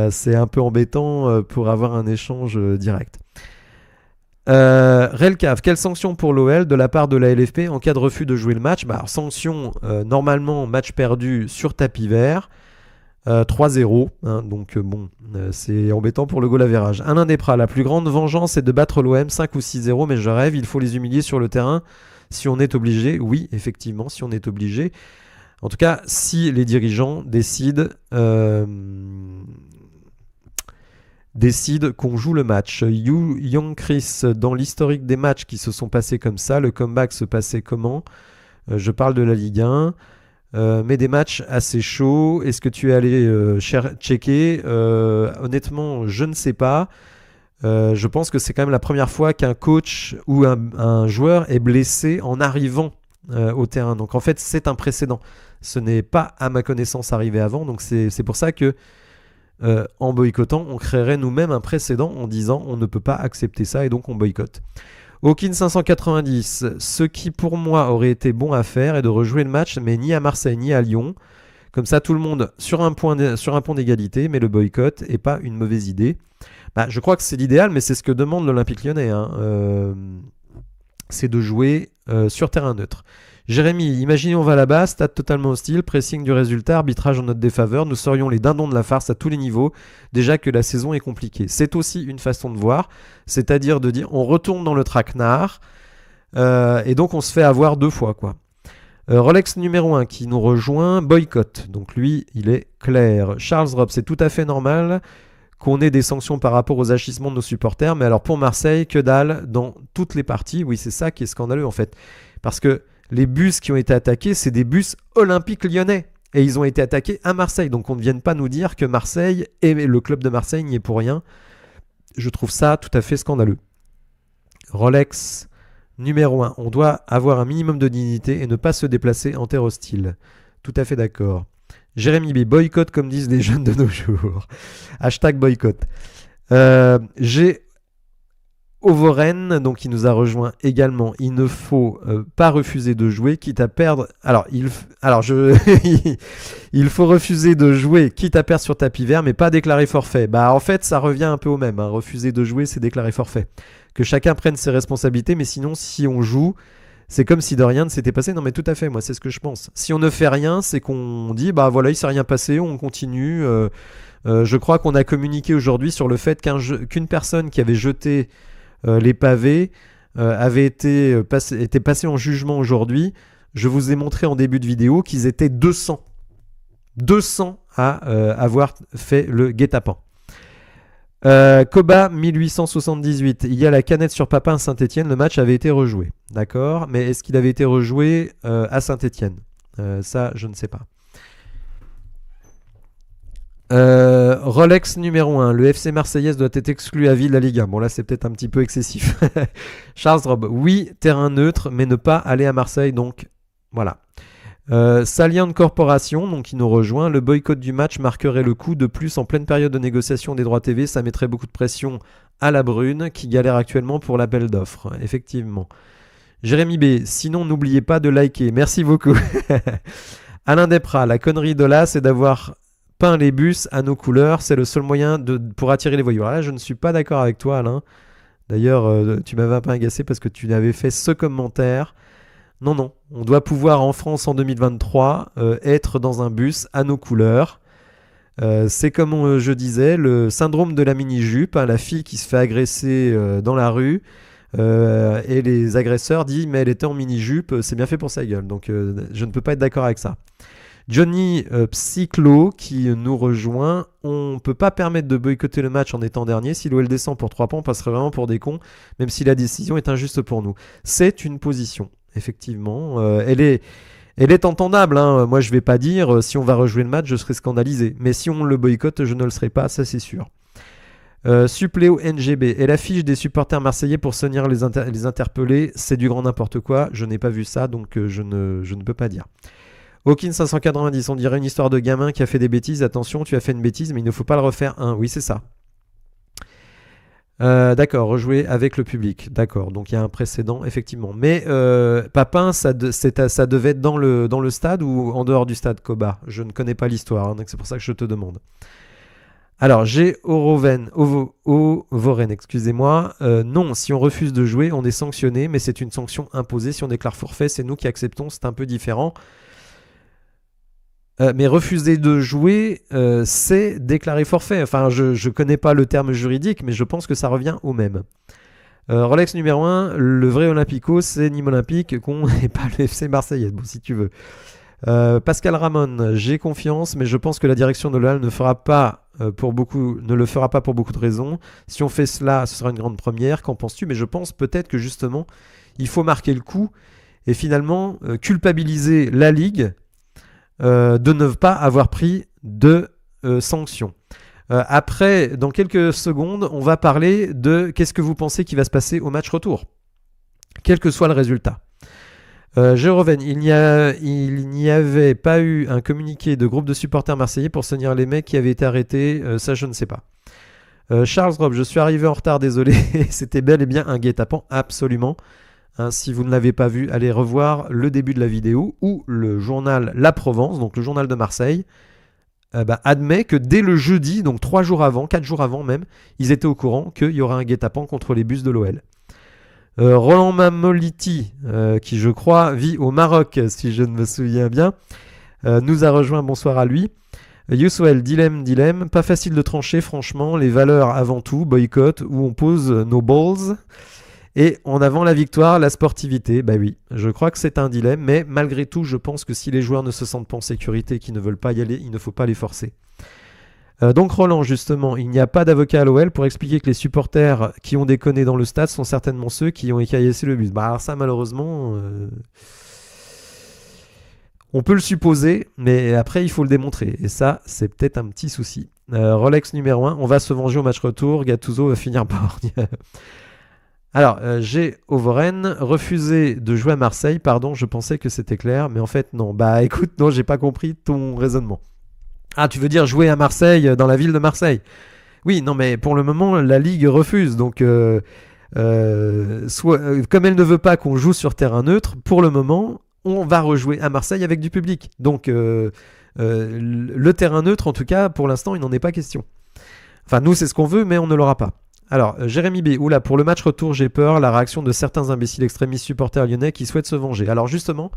C'est un peu embêtant pour avoir un échange direct. Relcave, quelle sanction pour l'OL de la part de la LFP en cas de refus de jouer le match? Alors, sanction, normalement, match perdu sur tapis vert. 3-0, donc c'est embêtant pour le goal average. Alain Desprats, la plus grande vengeance est de battre l'OM 5 ou 6-0, mais je rêve, il faut les humilier sur le terrain si on est obligé. Oui, effectivement, si on est obligé. En tout cas, si les dirigeants décident qu'on joue le match. Young Chris, dans l'historique des matchs qui se sont passés comme ça, le comeback se passait comment? Je parle de la Ligue 1. Mais des matchs assez chauds. Est-ce que tu es allé checker? Honnêtement, je ne sais pas. Je pense que c'est quand même la première fois qu'un coach ou un joueur est blessé en arrivant au terrain. Donc en fait, c'est un précédent. Ce n'est pas, à ma connaissance, arrivé avant. Donc c'est pour ça que en boycottant, on créerait nous-mêmes un précédent en disant on ne peut pas accepter ça et donc on boycotte. Hawkins 590, ce qui pour moi aurait été bon à faire est de rejouer le match, mais ni à Marseille ni à Lyon. Comme ça, tout le monde sur un point d'égalité, mais le boycott n'est pas une mauvaise idée. Bah, je crois que c'est l'idéal, mais c'est ce que demande l'Olympique Lyonnais. C'est de jouer sur terrain neutre. Jérémy, imaginez on va là-bas, stade totalement hostile, pressing du résultat, arbitrage en notre défaveur, nous serions les dindons de la farce à tous les niveaux, déjà que la saison est compliquée. C'est aussi une façon de voir, c'est-à-dire de dire on retourne dans le traquenard, et donc on se fait avoir 2 fois, quoi. Rolex numéro 1 qui nous rejoint, boycott. Donc lui, il est clair. Charles Robb, c'est tout à fait normal qu'on ait des sanctions par rapport aux agissements de nos supporters, mais alors pour Marseille, que dalle dans toutes les parties. Oui, c'est ça qui est scandaleux en fait. Parce que les bus qui ont été attaqués, c'est des bus olympiques lyonnais. Et ils ont été attaqués à Marseille. Donc on ne vienne pas nous dire que Marseille et le club de Marseille n'y est pour rien. Je trouve ça tout à fait scandaleux. Rolex numéro 1. On doit avoir un minimum de dignité et ne pas se déplacer en terre hostile. Tout à fait d'accord. Jérémy B. Boycott comme disent les jeunes de nos jours. Hashtag boycott. J'ai Ovoren, donc il nous a rejoint également. Il ne faut pas refuser de jouer, quitte à perdre. Il faut refuser de jouer, quitte à perdre sur tapis vert, mais pas déclarer forfait. Bah en fait, ça revient un peu au même. Refuser de jouer, c'est déclarer forfait. Que chacun prenne ses responsabilités, mais sinon, si on joue, c'est comme si de rien ne s'était passé. Non, mais tout à fait, moi, c'est ce que je pense. Si on ne fait rien, c'est qu'on dit, bah voilà, il s'est rien passé, on continue. Je crois qu'on a communiqué aujourd'hui sur le fait qu'une personne qui avait jeté les pavés avait été passée en jugement aujourd'hui. Je vous ai montré en début de vidéo qu'ils étaient 200 à avoir fait le guet-apens. Koba 1878, il y a la canette sur Papin à Saint-Etienne, le match avait été rejoué, d'accord, mais est-ce qu'il avait été rejoué à Saint-Etienne? Ça je ne sais pas. Rolex numéro 1, le FC Marseillaise doit être exclu à vie de la Ligue 1. Bon là c'est peut-être un petit peu excessif. Charles Robb, oui, terrain neutre, mais ne pas aller à Marseille, donc voilà. Salian Corporation, donc qui nous rejoint, le boycott du match marquerait le coup. De plus, en pleine période de négociation des droits TV, ça mettrait beaucoup de pression à la Brune, qui galère actuellement pour l'appel d'offres. Effectivement. Jérémy B, sinon n'oubliez pas de liker. Merci beaucoup. Alain Desprats, la connerie de là, c'est d'avoir peint les bus à nos couleurs. C'est le seul moyen pour attirer les voyous. Alors là, je ne suis pas d'accord avec toi, Alain. D'ailleurs, tu m'avais un peu agacé parce que tu avais fait ce commentaire. Non, on doit pouvoir en France en 2023 être dans un bus à nos couleurs. C'est comme je disais, le syndrome de la mini-jupe, la fille qui se fait agresser dans la rue et les agresseurs disent mais elle était en mini-jupe, c'est bien fait pour sa gueule. Donc je ne peux pas être d'accord avec ça. Johnny Psychlo qui nous rejoint, on ne peut pas permettre de boycotter le match en étant dernier. Si l'OL descend pour 3 points, on passerait vraiment pour des cons, même si la décision est injuste pour nous. C'est une position. Effectivement, elle est entendable. Moi, je vais pas dire si on va rejouer le match, je serai scandalisé. Mais si on le boycotte, je ne le serai pas, ça c'est sûr. Suppléo NGB et l'affiche des supporters marseillais pour Sonir les interpeller, c'est du grand n'importe quoi. Je n'ai pas vu ça, donc je ne peux pas dire. Hawkins 590, on dirait une histoire de gamin qui a fait des bêtises. Attention, tu as fait une bêtise, mais il ne faut pas le refaire. Oui, c'est ça. D'accord, rejouer avec le public. D'accord, donc il y a un précédent, effectivement. Mais Papin, ça devait être dans le stade ou en dehors du stade, Koba? Je ne connais pas l'histoire, donc c'est pour ça que je te demande. Alors, j'ai Ovoren, excusez-moi. Non, si on refuse de jouer, on est sanctionné, mais c'est une sanction imposée. Si on déclare forfait, c'est nous qui acceptons, c'est un peu différent. Mais refuser de jouer, c'est déclarer forfait. Enfin, je ne connais pas le terme juridique, mais je pense que ça revient au même. Rolex numéro 1, le vrai Olympico, c'est Nîmes Olympique qu'on n'est pas le FC Marseillais, bon, si tu veux. Pascal Ramon, j'ai confiance, mais je pense que la direction de l'OL ne le fera pas pour beaucoup de raisons. Si on fait cela, ce sera une grande première. Qu'en penses-tu? Mais je pense peut-être que justement, il faut marquer le coup et finalement culpabiliser la Ligue de ne pas avoir pris de sanctions. Après, dans quelques secondes, on va parler de qu'est-ce que vous pensez qui va se passer au match retour, quel que soit le résultat. Jéroven, il n'y avait pas eu un communiqué de groupe de supporters marseillais pour soutenir les mecs qui avaient été arrêtés, ça je ne sais pas. Charles Rob, je suis arrivé en retard, désolé. C'était bel et bien un guet-apens, absolument. Hein, si vous ne l'avez pas vu, allez revoir le début de la vidéo où le journal La Provence, donc le journal de Marseille, admet que dès le jeudi, donc 3 jours avant, 4 jours avant même, ils étaient au courant qu'il y aura un guet-apens contre les bus de l'OL. Roland Mamoliti, qui je crois vit au Maroc, si je ne me souviens bien, nous a rejoint, bonsoir à lui. Youssoel, dilemme, pas facile de trancher franchement, les valeurs avant tout, boycott, où on pose nos balls, et en avant la victoire, la sportivité, bah oui, je crois que c'est un dilemme, mais malgré tout, je pense que si les joueurs ne se sentent pas en sécurité, qu'ils ne veulent pas y aller, il ne faut pas les forcer. Donc Roland, justement, il n'y a pas d'avocat à l'OL pour expliquer que les supporters qui ont déconné dans le stade sont certainement ceux qui ont écaillassé le bus. Bah alors ça, malheureusement... On peut le supposer, mais après, il faut le démontrer. Et ça, c'est peut-être un petit souci. Rolex numéro 1, on va se venger au match retour. Gattuso va finir borgne. Alors, j'ai Ovoren refusé de jouer à Marseille. Pardon, je pensais que c'était clair, mais en fait, non. Bah écoute, non, j'ai pas compris ton raisonnement. Ah, tu veux dire jouer à Marseille, dans la ville de Marseille? Oui, non, mais pour le moment, la Ligue refuse. Donc, comme elle ne veut pas qu'on joue sur terrain neutre, pour le moment... on va rejouer à Marseille avec du public. Donc, le terrain neutre, en tout cas, pour l'instant, il n'en est pas question. Enfin, nous, c'est ce qu'on veut, mais on ne l'aura pas. Alors, Jérémy B. Oula, pour le match retour, j'ai peur. La réaction de certains imbéciles extrémistes supporters lyonnais qui souhaitent se venger. Alors, justement,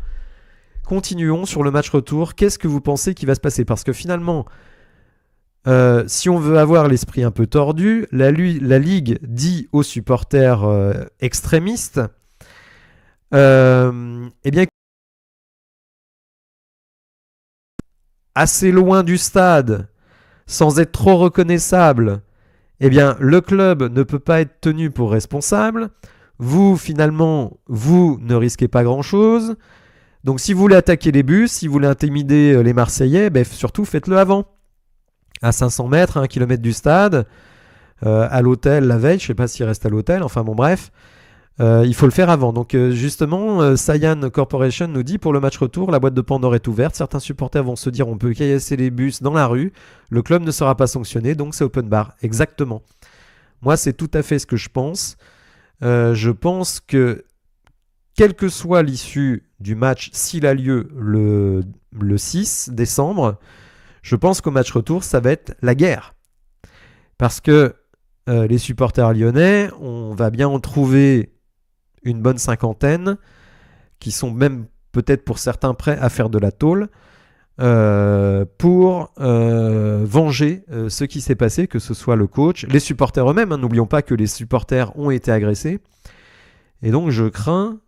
continuons sur le match retour. Qu'est-ce que vous pensez qui va se passer? Parce que finalement, si on veut avoir l'esprit un peu tordu, la Ligue dit aux supporters extrémistes eh bien, assez loin du stade, sans être trop reconnaissable, eh bien, le club ne peut pas être tenu pour responsable. Vous, finalement, vous ne risquez pas grand-chose. Donc, si vous voulez attaquer les bus, si vous voulez intimider les Marseillais, surtout faites-le avant. À 500 mètres, à 1 km du stade, à l'hôtel la veille, je ne sais pas s'il reste à l'hôtel, enfin bon, bref. Il faut le faire avant. Donc justement, Cyan Corporation nous dit pour le match retour, la boîte de Pandore est ouverte. Certains supporters vont se dire on peut caillasser les bus dans la rue. Le club ne sera pas sanctionné, donc c'est open bar. Exactement. Moi, c'est tout à fait ce que je pense. Je pense que quelle que soit l'issue du match, s'il a lieu le 6 décembre, je pense qu'au match retour, ça va être la guerre. Parce que les supporters lyonnais, on va bien en trouver une bonne cinquantaine, qui sont même peut-être pour certains prêts à faire de la tôle, pour venger ce qui s'est passé, que ce soit le coach, les supporters eux-mêmes, hein, n'oublions pas que les supporters ont été agressés, et donc je crains,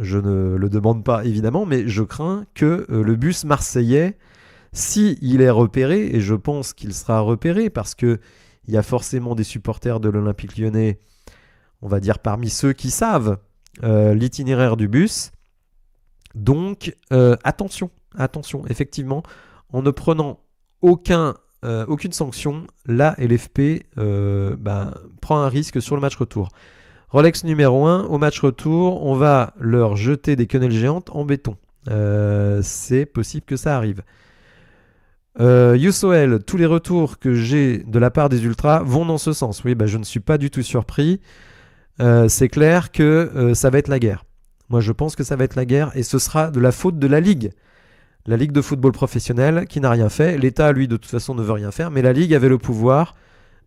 je ne le demande pas évidemment, mais je crains que le bus marseillais, si il est repéré, et je pense qu'il sera repéré, parce que il y a forcément des supporters de l'Olympique Lyonnais, on va dire parmi ceux qui savent l'itinéraire du bus. Donc attention, effectivement, en ne prenant aucune sanction, la LFP prend un risque sur le match retour. Rolex numéro 1, au match retour, on va leur jeter des quenelles géantes en béton. C'est possible que ça arrive. Youssoel, tous les retours que j'ai de la part des Ultras vont dans ce sens. Oui, je ne suis pas du tout surpris. C'est clair que ça va être la guerre. Moi, je pense que ça va être la guerre et ce sera de la faute de la Ligue. La Ligue de football professionnel qui n'a rien fait. L'État, lui, de toute façon, ne veut rien faire. Mais la Ligue avait le pouvoir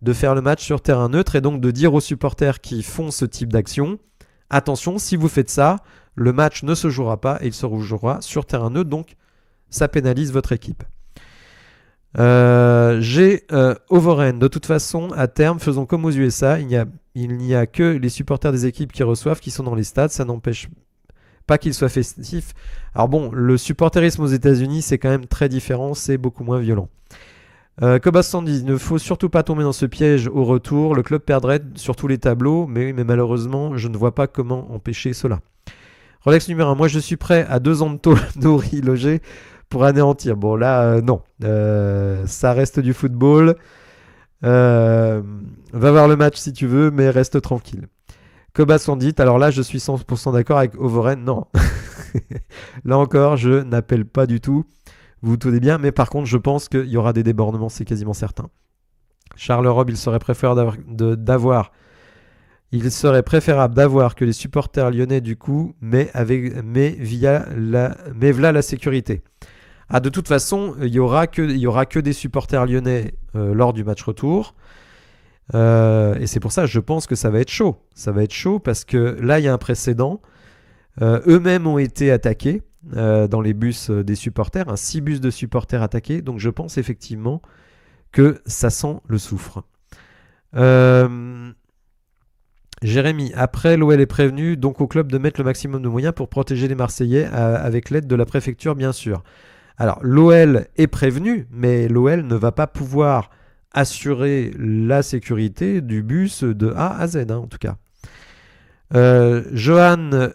de faire le match sur terrain neutre et donc de dire aux supporters qui font ce type d'action, attention, si vous faites ça, le match ne se jouera pas et il se jouera sur terrain neutre. Donc, ça pénalise votre équipe. J'ai Ovoren. De toute façon, à terme, faisons comme aux USA. Il n'y a que les supporters des équipes qui reçoivent qui sont dans les stades. Ça n'empêche pas qu'ils soient festifs. Alors bon, le supporterisme aux États-Unis, c'est quand même très différent. C'est beaucoup moins violent. Cobas Sandy, il ne faut surtout pas tomber dans ce piège au retour. Le club perdrait sur tous les tableaux. Mais malheureusement, je ne vois pas comment empêcher cela. Rolex numéro 1. Moi, je suis prêt à 2 ans de tôle nourri logé pour anéantir. Bon là, non. Ça reste du football. Va voir le match si tu veux, mais reste tranquille. Cobas Sandit, alors là, je suis 100% d'accord avec Ovoren. Non. Là encore, je n'appelle pas du tout. Vous vous tenez bien, mais par contre, je pense qu'il y aura des débordements, c'est quasiment certain. Charles Rob, il serait préférable d'avoir que les supporters lyonnais du coup, mais v'là la sécurité. Ah, de toute façon, il y aura que des supporters lyonnais lors du match retour. Et c'est pour ça, je pense que ça va être chaud. Ça va être chaud parce que là, il y a un précédent. Eux-mêmes ont été attaqués dans les bus des supporters, 6 bus de supporters attaqués. Donc je pense effectivement que ça sent le soufre. Jérémy, après l'OL est prévenu donc au club de mettre le maximum de moyens pour protéger les Marseillais avec l'aide de la préfecture bien sûr. Alors l'OL est prévenu, mais l'OL ne va pas pouvoir assurer la sécurité du bus de A à Z en tout cas. Johan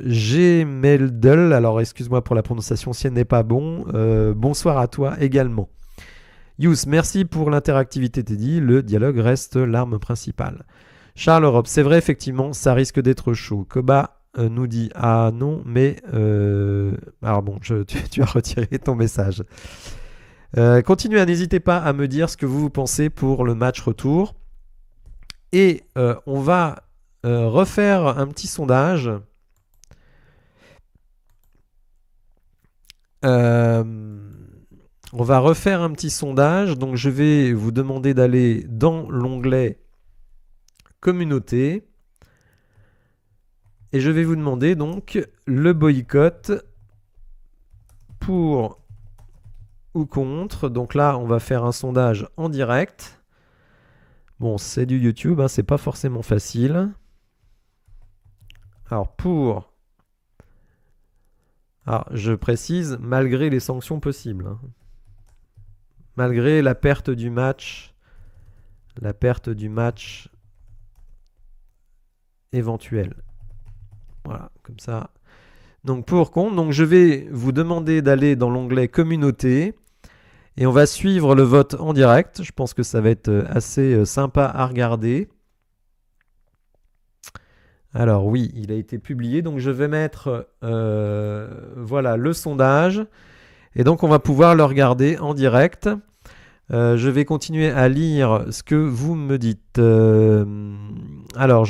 Gemeldel, alors excuse-moi pour la prononciation si elle n'est pas bon. Bonsoir à toi également. Yous, merci pour l'interactivité Teddy, le dialogue reste l'arme principale. Charles Europe, c'est vrai effectivement, ça risque d'être chaud. Koba nous dit ah non, mais alors bon, tu as retiré ton message. Continuez, n'hésitez pas à me dire ce que vous pensez pour le match retour. Et on va refaire un petit sondage. On va refaire un petit sondage. Donc je vais vous demander d'aller dans l'onglet Communauté. Et je vais vous demander donc le boycott pour ou contre. Donc là, on va faire un sondage en direct. Bon, c'est du YouTube, hein, c'est pas forcément facile. Alors pour... Alors, je précise, malgré les sanctions possibles. Hein. Malgré la perte du match. La perte du match éventuelle. Voilà, comme ça. Donc pour contre, donc je vais vous demander d'aller dans l'onglet Communauté et on va suivre le vote en direct. Je pense que ça va être assez sympa à regarder. Alors oui, il a été publié, donc je vais mettre voilà le sondage et donc on va pouvoir le regarder en direct. Je vais continuer à lire ce que vous me dites. Alors,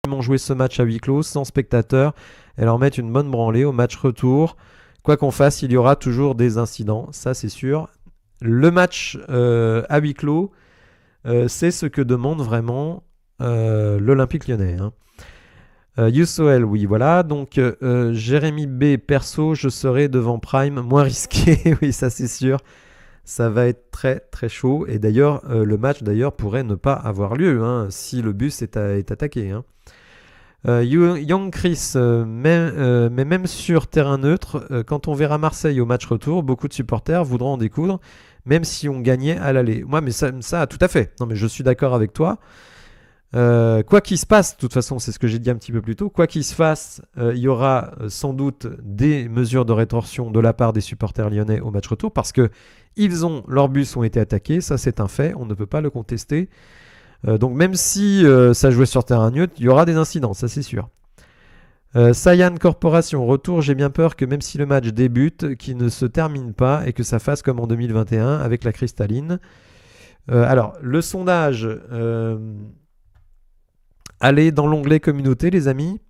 ils m'ont joué ce match à huis clos, sans spectateurs, et leur mettre une bonne branlée au match retour. Quoi qu'on fasse, il y aura toujours des incidents, ça c'est sûr. Le match à huis clos, c'est ce que demande vraiment l'Olympique Lyonnais. Hein. Yousoel, oui, voilà. Donc, Jérémy B, perso, je serai devant Prime, moins risqué. Oui, ça c'est sûr. Ça va être très très chaud. Et d'ailleurs, le match d'ailleurs pourrait ne pas avoir lieu hein, si le bus est attaqué. Hein. Young Chris, mais même sur terrain neutre, quand on verra Marseille au match retour, beaucoup de supporters voudront en découdre, même si on gagnait à l'aller. Moi, mais ça, tout à fait. Non, mais je suis d'accord avec toi. Quoi qu'il se passe, de toute façon, c'est ce que j'ai dit un petit peu plus tôt, quoi qu'il se fasse, il y aura sans doute des mesures de rétorsion de la part des supporters lyonnais au match retour, parce que leurs bus ont été attaqués, ça c'est un fait, on ne peut pas le contester. Donc même si ça jouait sur terrain neutre, il y aura des incidents, ça c'est sûr. Cyan Corporation, retour, j'ai bien peur que même si le match débute, qu'il ne se termine pas et que ça fasse comme en 2021 avec la cristalline. Alors, le sondage, allez dans l'onglet communauté les amis.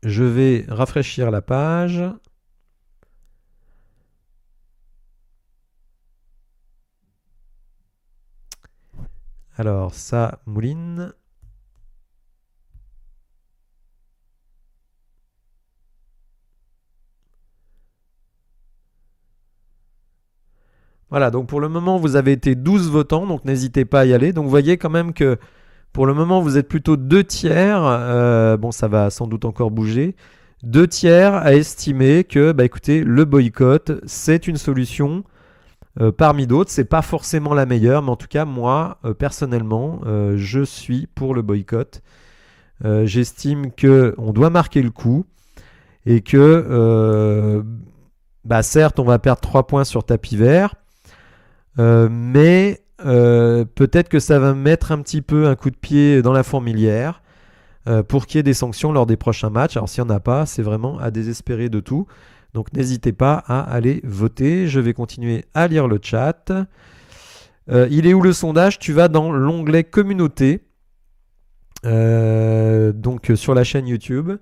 Je vais rafraîchir la page. Alors, ça mouline. Voilà, donc pour le moment, vous avez été 12 votants, donc n'hésitez pas à y aller. Donc vous voyez quand même que pour le moment, vous êtes plutôt 2 tiers. Bon, ça va sans doute encore bouger. 2 tiers à estimer que, bah écoutez, le boycott, c'est une solution. Parmi d'autres, c'est pas forcément la meilleure, mais en tout cas, moi, personnellement, je suis pour le boycott. J'estime qu'on doit marquer le coup et que, bah certes, on va perdre 3 points sur tapis vert, mais peut-être que ça va mettre un petit peu un coup de pied dans la fourmilière pour qu'il y ait des sanctions lors des prochains matchs. Alors s'il n'y en a pas, c'est vraiment à désespérer de tout. Donc n'hésitez pas à aller voter. Je vais continuer à lire le chat. Il est où le sondage? Tu vas dans l'onglet communauté. Donc sur la chaîne YouTube.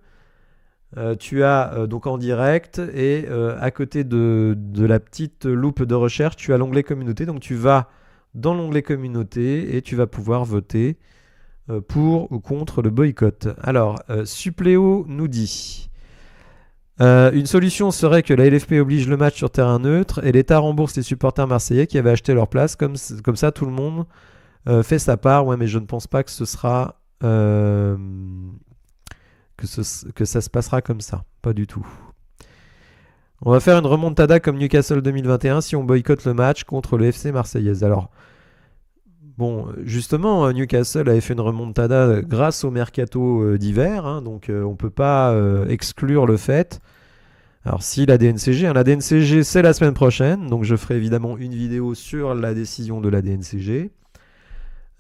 Tu as donc en direct et à côté de la petite loupe de recherche, tu as l'onglet communauté. Donc tu vas dans l'onglet communauté et tu vas pouvoir voter pour ou contre le boycott. Alors, Suppléo nous dit une solution serait que la LFP oblige le match sur terrain neutre et l'État rembourse les supporters marseillais qui avaient acheté leur place. Comme ça, tout le monde fait sa part. Ouais, mais je ne pense pas que ce sera que ça se passera comme ça. Pas du tout. On va faire une remontada comme Newcastle 2021 si on boycotte le match contre le FC Marseillaise. Alors, bon, justement, Newcastle avait fait une remontada grâce au mercato d'hiver, hein, donc on ne peut pas exclure le fait. Alors, si la DNCG, la DNCG c'est la semaine prochaine, donc je ferai évidemment une vidéo sur la décision de la DNCG.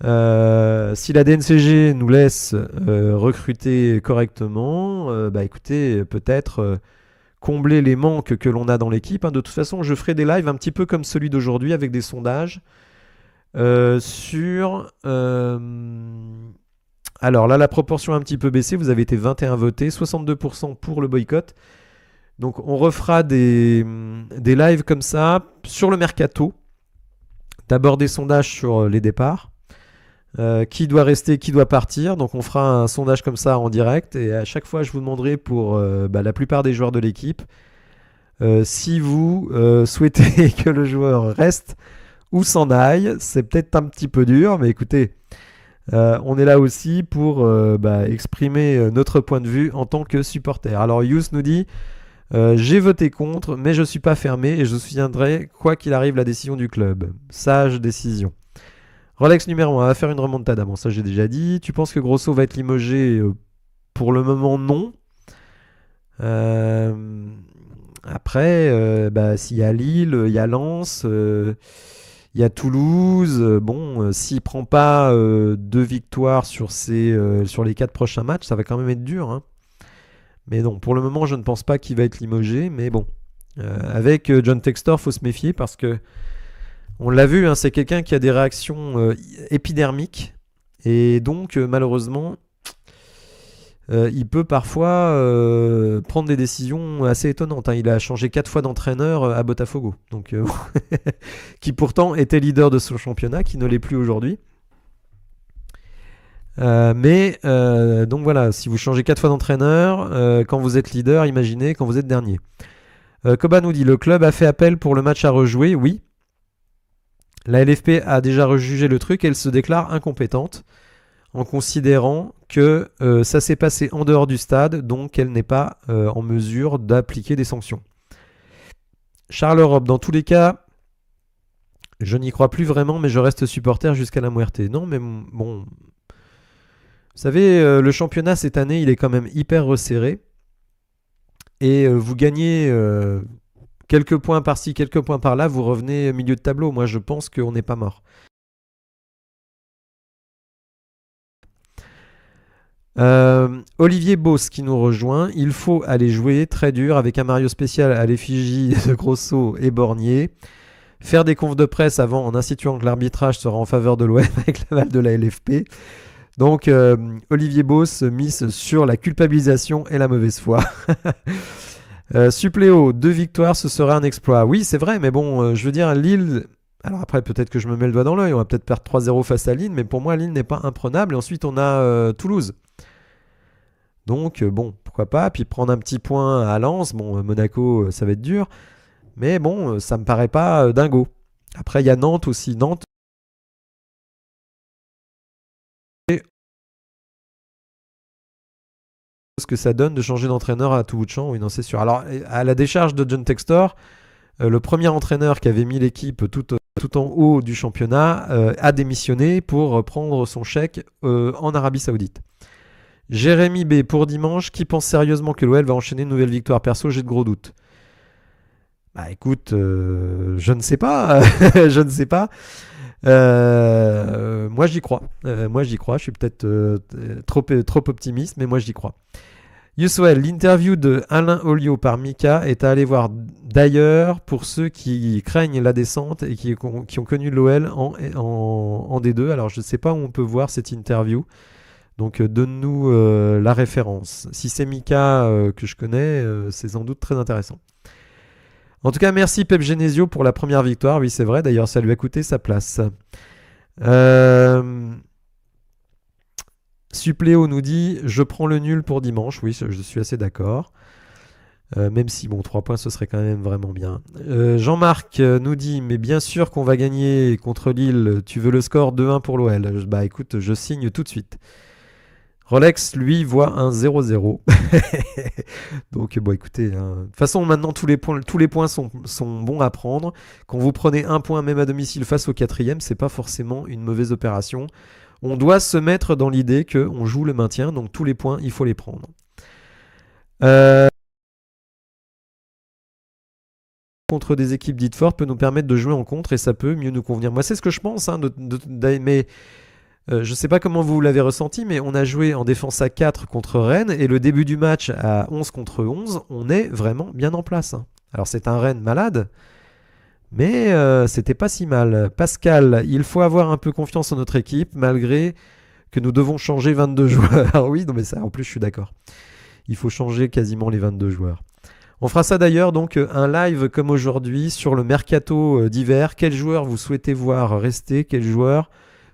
Si la DNCG nous laisse recruter correctement, bah écoutez, peut-être combler les manques que l'on a dans l'équipe. Hein. De toute façon, je ferai des lives un petit peu comme celui d'aujourd'hui avec des sondages sur... alors là, la proportion a un petit peu baissé. Vous avez été 21 votés, 62% pour le boycott. Donc on refera des lives comme ça sur le mercato. D'abord des sondages sur les départs. Qui doit rester, qui doit partir. Donc on fera un sondage comme ça en direct. Et à chaque fois, je vous demanderai pour la plupart des joueurs de l'équipe si vous souhaitez que le joueur reste ou s'en aille. C'est peut-être un petit peu dur, mais écoutez, on est là aussi pour exprimer notre point de vue en tant que supporter. Alors Yous nous dit j'ai voté contre, mais je ne suis pas fermé et je soutiendrai quoi qu'il arrive la décision du club. Sage décision. Rolex numéro 1, on va faire une remontada. Bon, ça j'ai déjà dit. Tu penses que Grosso va être limogé? Pour le moment, non. Après, s'il y a Lille, il y a Lens, il y a Toulouse. S'il ne prend pas 2 victoires sur les 4 prochains matchs, ça va quand même être dur. Hein. Mais non, pour le moment, je ne pense pas qu'il va être limogé. Mais bon, avec John Textor, il faut se méfier parce que on l'a vu, hein, c'est quelqu'un qui a des réactions épidermiques et donc malheureusement il peut parfois prendre des décisions assez étonnantes. Hein. Il a changé 4 fois d'entraîneur à Botafogo, donc, qui pourtant était leader de ce championnat, qui ne l'est plus aujourd'hui. Donc voilà, si vous changez 4 fois d'entraîneur, quand vous êtes leader, imaginez quand vous êtes dernier. Koba nous dit, le club a fait appel pour le match à rejouer, oui. La LFP a déjà rejugé le truc et elle se déclare incompétente en considérant que ça s'est passé en dehors du stade, donc elle n'est pas en mesure d'appliquer des sanctions. Charles Europe, dans tous les cas, je n'y crois plus vraiment, mais je reste supporter jusqu'à la muerte. Non, mais bon... Vous savez, le championnat cette année, il est quand même hyper resserré. Et vous gagnez... quelques points par-ci, quelques points par-là, vous revenez au milieu de tableau. Moi, je pense qu'on n'est pas mort. Olivier Beauce qui nous rejoint. Il faut aller jouer très dur avec un Mario spécial à l'effigie de Grosso et Bornier. Faire des confs de presse avant en instituant que l'arbitrage sera en faveur de l'OM avec l'aval de la LFP. Donc, Olivier Beauce mise sur la culpabilisation et la mauvaise foi. Suppléo, 2 victoires, ce sera un exploit. Oui, c'est vrai, mais bon, je veux dire, Lille... Alors après, peut-être que je me mets le doigt dans l'œil, on va peut-être perdre 3-0 face à Lille, mais pour moi, Lille n'est pas imprenable. Et ensuite, on a Toulouse. Donc, bon, pourquoi pas. Puis prendre un petit point à Lens. Bon, Monaco, ça va être dur. Mais bon, ça me paraît pas dingo. Après, il y a Nantes aussi. Nantes. Ce que ça donne de changer d'entraîneur à tout bout de champ, oui, non, c'est sûr. Alors, à la décharge de John Textor, le premier entraîneur qui avait mis l'équipe tout en haut du championnat a démissionné pour prendre son chèque en Arabie Saoudite. Jérémy B pour dimanche, qui pense sérieusement que l'OL va enchaîner une nouvelle victoire? Perso, j'ai de gros doutes. Bah écoute, je ne sais pas, je ne sais pas. Moi j'y crois. Je suis peut-être trop optimiste, mais moi j'y crois. Youssoel, l'interview de Alain Olio par Mika est à aller voir d'ailleurs pour ceux qui craignent la descente et qui ont connu l'OL en D2. Alors je ne sais pas où on peut voir cette interview, donc donne-nous la référence. Si c'est Mika que je connais, c'est sans doute très intéressant. En tout cas, merci Pep Genesio pour la première victoire. Oui, c'est vrai, d'ailleurs ça lui a coûté sa place. Suppléo nous dit je prends le nul pour dimanche. Oui, je suis assez d'accord. Même si, bon, 3 points, ce serait quand même vraiment bien. Jean-Marc nous dit mais bien sûr qu'on va gagner contre Lille. Tu veux le score 2-1 pour l'OL? Bah écoute, je signe tout de suite. Rolex, lui, voit un 0-0. Donc, bon, écoutez, de toute façon, maintenant, tous les points sont bons à prendre. Quand vous prenez un point, même à domicile, face au quatrième, c'est pas forcément une mauvaise opération. On doit se mettre dans l'idée qu'on joue le maintien, donc tous les points, il faut les prendre. Contre des équipes dites fortes peut nous permettre de jouer en contre et ça peut mieux nous convenir. Moi, c'est ce que je pense, mais je ne sais pas comment vous l'avez ressenti, mais on a joué en défense à 4 contre Rennes et le début du match à 11 contre 11, on est vraiment bien en place. Alors, c'est un Rennes malade, mais c'était pas si mal. Pascal, il faut avoir un peu confiance en notre équipe, malgré que nous devons changer 22 joueurs. Ah oui, non mais ça, en plus, je suis d'accord. Il faut changer quasiment les 22 joueurs. On fera ça d'ailleurs, donc un live comme aujourd'hui sur le mercato d'hiver. Quels joueurs vous souhaitez voir rester? Quels joueurs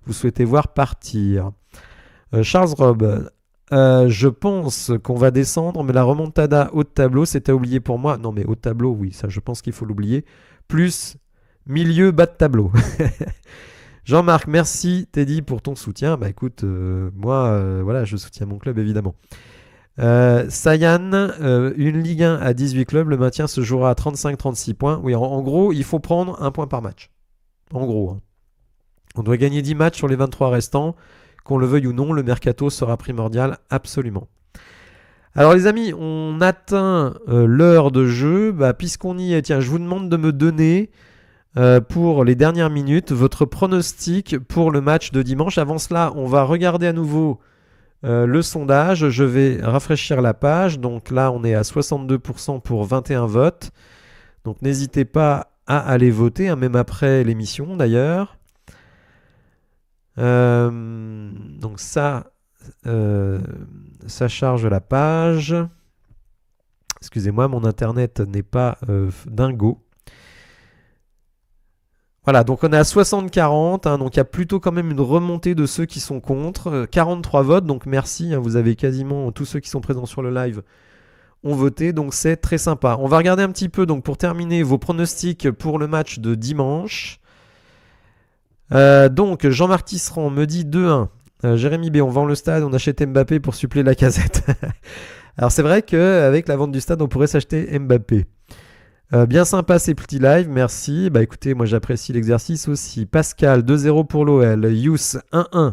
vous souhaitez voir partir? Charles Robb, je pense qu'on va descendre, mais la remontada haut de tableau, c'est à oublier pour moi. Non mais haut de tableau, oui, ça je pense qu'il faut l'oublier. Plus milieu bas de tableau. Jean-Marc, merci Teddy pour ton soutien. Bah écoute, moi, voilà, je soutiens mon club évidemment. Sayan, une Ligue 1 à 18 clubs, le maintien se jouera à 35-36 points. Oui, en gros, il faut prendre un point par match. En gros, hein. On doit gagner 10 matchs sur les 23 restants. Qu'on le veuille ou non, le mercato sera primordial, absolument. Alors les amis, on atteint l'heure de jeu. Bah, puisqu'on y est, tiens, je vous demande de me donner pour les dernières minutes votre pronostic pour le match de dimanche. Avant cela, on va regarder à nouveau le sondage. Je vais rafraîchir la page. Donc là, on est à 62% pour 21 votes. Donc n'hésitez pas à aller voter, hein, même après l'émission d'ailleurs. Donc ça charge la page. Excusez-moi, mon internet n'est pas dingo. Voilà, donc on est à 60-40, hein, donc il y a plutôt quand même une remontée de ceux qui sont contre. 43 votes, donc merci, hein, vous avez quasiment tous ceux qui sont présents sur le live ont voté, donc c'est très sympa. On va regarder un petit peu, donc pour terminer, vos pronostics pour le match de dimanche. Donc Jean-Marc Tisserand me dit 2-1. Jérémy B, on vend le stade, on achète Mbappé pour suppléer la casette. Alors c'est vrai qu'avec la vente du stade, on pourrait s'acheter Mbappé. Bien sympa ces petits lives, merci. Bah écoutez, moi j'apprécie l'exercice aussi. Pascal, 2-0 pour l'OL. Yous, 1-1.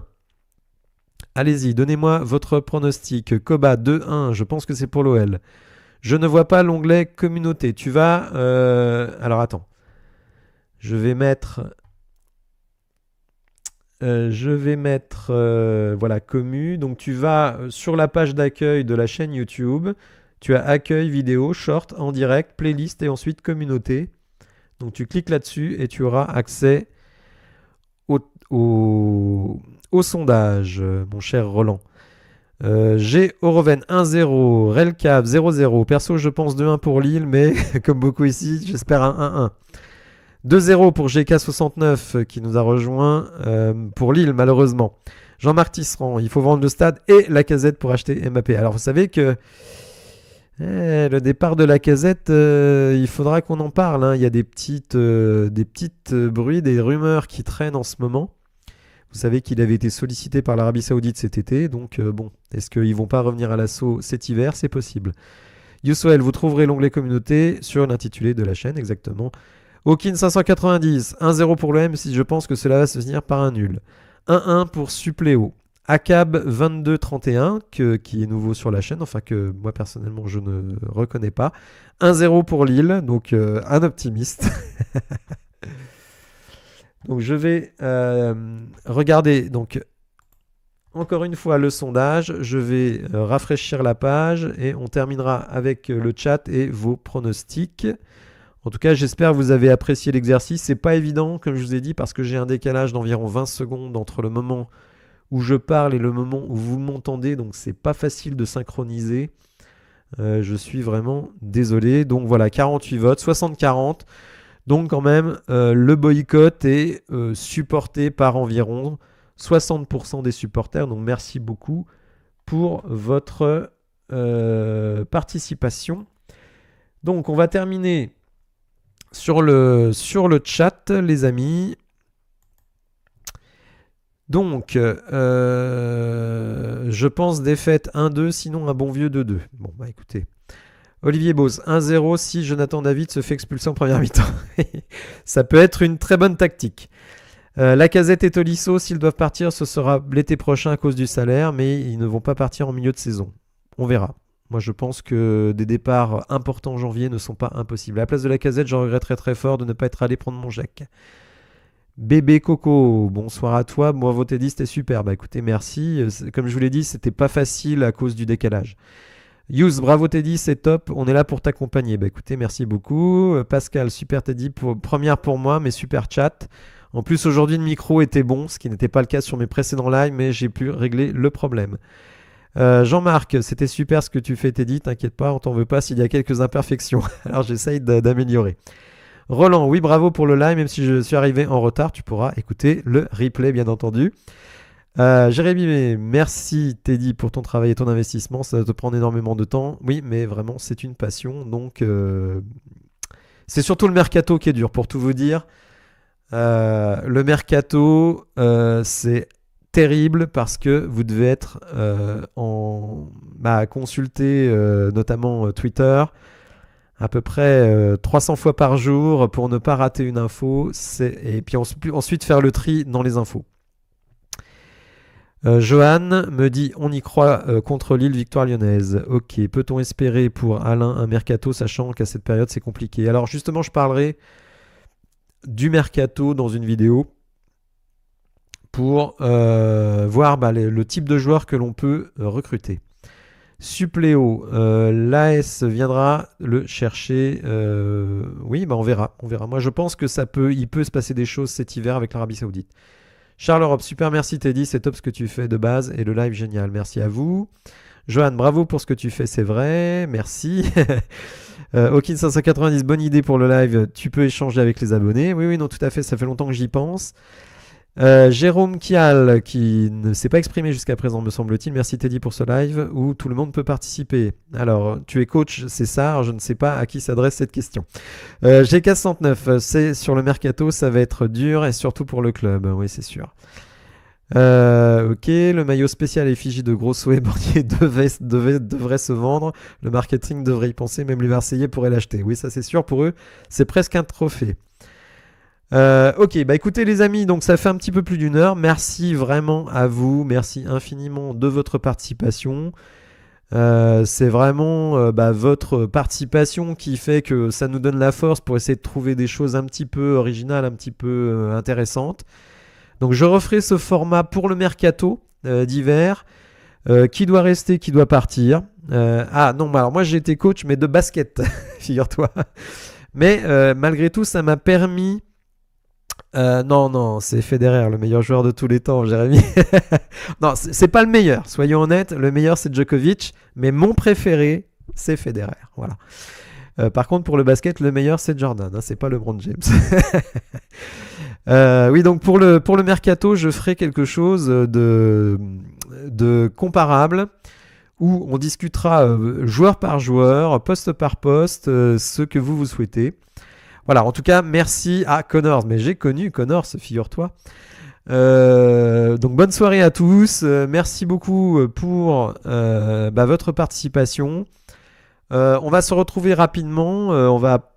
Allez-y, donnez-moi votre pronostic. Koba, 2-1, je pense que c'est pour l'OL. Je ne vois pas l'onglet communauté. Tu vas... Alors attends. Je vais mettre... voilà, commu. Donc tu vas sur la page d'accueil de la chaîne YouTube. Tu as accueil, vidéo, short, en direct, playlist et ensuite communauté. Donc tu cliques là-dessus et tu auras accès au sondage, mon cher Roland. G. Oroven 1-0, Relcap 0-0. Perso, je pense 2-1 pour Lille, mais comme beaucoup ici, j'espère un 1-1. 2-0 pour GK69 qui nous a rejoint pour Lille, malheureusement. Jean-Marc Tisserand, il faut vendre le stade et la casette pour acheter Mbappé. Alors vous savez que le départ de la casette, il faudra qu'on en parle, hein. Il y a des petites bruits, des rumeurs qui traînent en ce moment. Vous savez qu'il avait été sollicité par l'Arabie Saoudite cet été, donc bon, est-ce qu'ils vont pas revenir à l'assaut cet hiver? C'est possible. Youssoel, vous trouverez l'onglet communauté sur l'intitulé de la chaîne, exactement. Hawkin 590, 1-0 pour l'OM si je pense que cela va se finir par un nul. 1-1 pour Suppléo. Acab 2231, qui est nouveau sur la chaîne, enfin que moi personnellement je ne reconnais pas. 1-0 pour Lille, donc un optimiste. Donc je vais regarder. Donc encore une fois le sondage. Je vais rafraîchir la page et on terminera avec le chat et vos pronostics. En tout cas, j'espère que vous avez apprécié l'exercice. C'est pas évident, comme je vous ai dit, parce que j'ai un décalage d'environ 20 secondes entre le moment où je parle et le moment où vous m'entendez, donc c'est pas facile de synchroniser. Je suis vraiment désolé. Donc voilà, 48 votes, 60-40. Donc quand même, le boycott est supporté par environ 60% des supporters. Donc merci beaucoup pour votre participation. Donc on va terminer sur le chat, les amis. Donc, je pense défaite 1-2, sinon un bon vieux 2-2. Bon, bah écoutez. Olivier Beauce, 1-0 si Jonathan David se fait expulser en première mi-temps. Ça peut être une très bonne tactique. Lacazette et Tolisso, s'ils doivent partir, ce sera l'été prochain à cause du salaire, mais ils ne vont pas partir en milieu de saison. On verra. Moi, je pense que des départs importants en janvier ne sont pas impossibles. À la place de Lacazette, je regretterais très fort de ne pas être allé prendre mon Jacques. Bébé Coco, bonsoir à toi. Moi, voter 10, c'était super. Bah écoutez, merci. Comme je vous l'ai dit, c'était pas facile à cause du décalage. Yous, bravo Teddy, c'est top. On est là pour t'accompagner. Bah écoutez, merci beaucoup. Pascal, super Teddy, première pour moi, mais super chat. En plus, aujourd'hui, le micro était bon, ce qui n'était pas le cas sur mes précédents lives, mais j'ai pu régler le problème. Jean-Marc, c'était super ce que tu fais Teddy, t'inquiète pas, on t'en veut pas s'il y a quelques imperfections. Alors j'essaye d'améliorer. Roland, oui, bravo pour le live, même si je suis arrivé en retard, tu pourras écouter le replay, bien entendu. Jérémy, merci Teddy pour ton travail et ton investissement, ça va te prendre énormément de temps. Oui, mais vraiment, c'est une passion, donc c'est surtout le mercato qui est dur, pour tout vous dire. Le mercato, c'est terrible parce que vous devez être consulter notamment Twitter à peu près 300 fois par jour pour ne pas rater une info, et puis ensuite faire le tri dans les infos. Johan me dit on y croit contre Lille, victoire lyonnaise. Ok, peut-on espérer pour Alain un mercato, sachant qu'à cette période c'est compliqué. Alors justement, je parlerai du mercato dans une vidéo pour voir le type de joueur que l'on peut recruter. Suppléo, l'AS viendra le chercher. Oui, on verra. Moi, je pense que il peut se passer des choses cet hiver avec l'Arabie Saoudite. Charles Europe, super, merci Teddy, c'est top ce que tu fais de base et le live génial. Merci à vous. Johan, bravo pour ce que tu fais, c'est vrai. Merci. Hawkins 590, bonne idée pour le live. Tu peux échanger avec les abonnés. Oui, non, tout à fait. Ça fait longtemps que j'y pense. Jérôme Kial, qui ne s'est pas exprimé jusqu'à présent, me semble-t-il. Merci Teddy pour ce live où tout le monde peut participer. Alors, tu es coach, c'est ça. Alors, je ne sais pas à qui s'adresse cette question. GK69, c'est sur le mercato, ça va être dur et surtout pour le club. Oui, c'est sûr. Ok, le maillot spécial effigie de Grosso et Bornier devrait se vendre. Le marketing devrait y penser, même les Marseillais pourraient l'acheter. Oui, ça c'est sûr, pour eux, c'est presque un trophée. Ok, écoutez les amis, donc ça fait un petit peu plus d'une heure. Merci vraiment à vous, merci infiniment de votre participation. C'est vraiment votre participation qui fait que ça nous donne la force pour essayer de trouver des choses un petit peu originales, un petit peu intéressantes. Donc je referai ce format pour le mercato d'hiver. Qui doit rester, qui doit partir. Alors moi j'ai été coach, mais de basket, figure-toi. Mais malgré tout, ça m'a permis... non, c'est Federer, le meilleur joueur de tous les temps, Jérémy. Non, c'est pas le meilleur, soyons honnêtes. Le meilleur, c'est Djokovic, mais mon préféré, c'est Federer. Voilà. Par contre, pour le basket, le meilleur, c'est Jordan. C'est pas LeBron James. Oui, donc pour le mercato, je ferai quelque chose de comparable où on discutera joueur par joueur, poste par poste, ce que vous souhaitez. Voilà, en tout cas, merci à Connors. Mais j'ai connu Connors, figure-toi. Donc bonne soirée à tous. Merci beaucoup pour votre participation. On va se retrouver rapidement. On va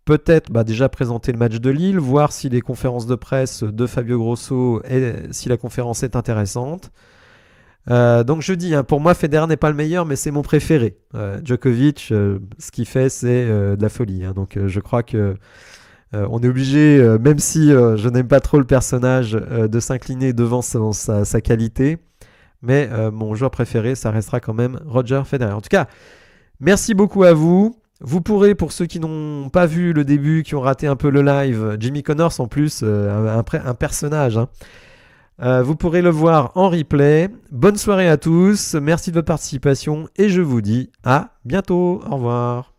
peut-être déjà présenter le match de Lille, voir si les conférences de presse de Fabio Grosso, si la conférence est intéressante. Donc je dis, pour moi Federer n'est pas le meilleur, mais c'est mon préféré. Djokovic, ce qu'il fait, c'est de la folie. Donc je crois que on est obligé, même si je n'aime pas trop le personnage, de s'incliner devant sa qualité. Mais mon joueur préféré, ça restera quand même Roger Federer. En tout cas, merci beaucoup à vous. Vous pourrez, pour ceux qui n'ont pas vu le début, qui ont raté un peu le live, Jimmy Connors en plus, un personnage, hein. Vous pourrez le voir en replay. Bonne soirée à tous, merci de votre participation et je vous dis à bientôt. Au revoir.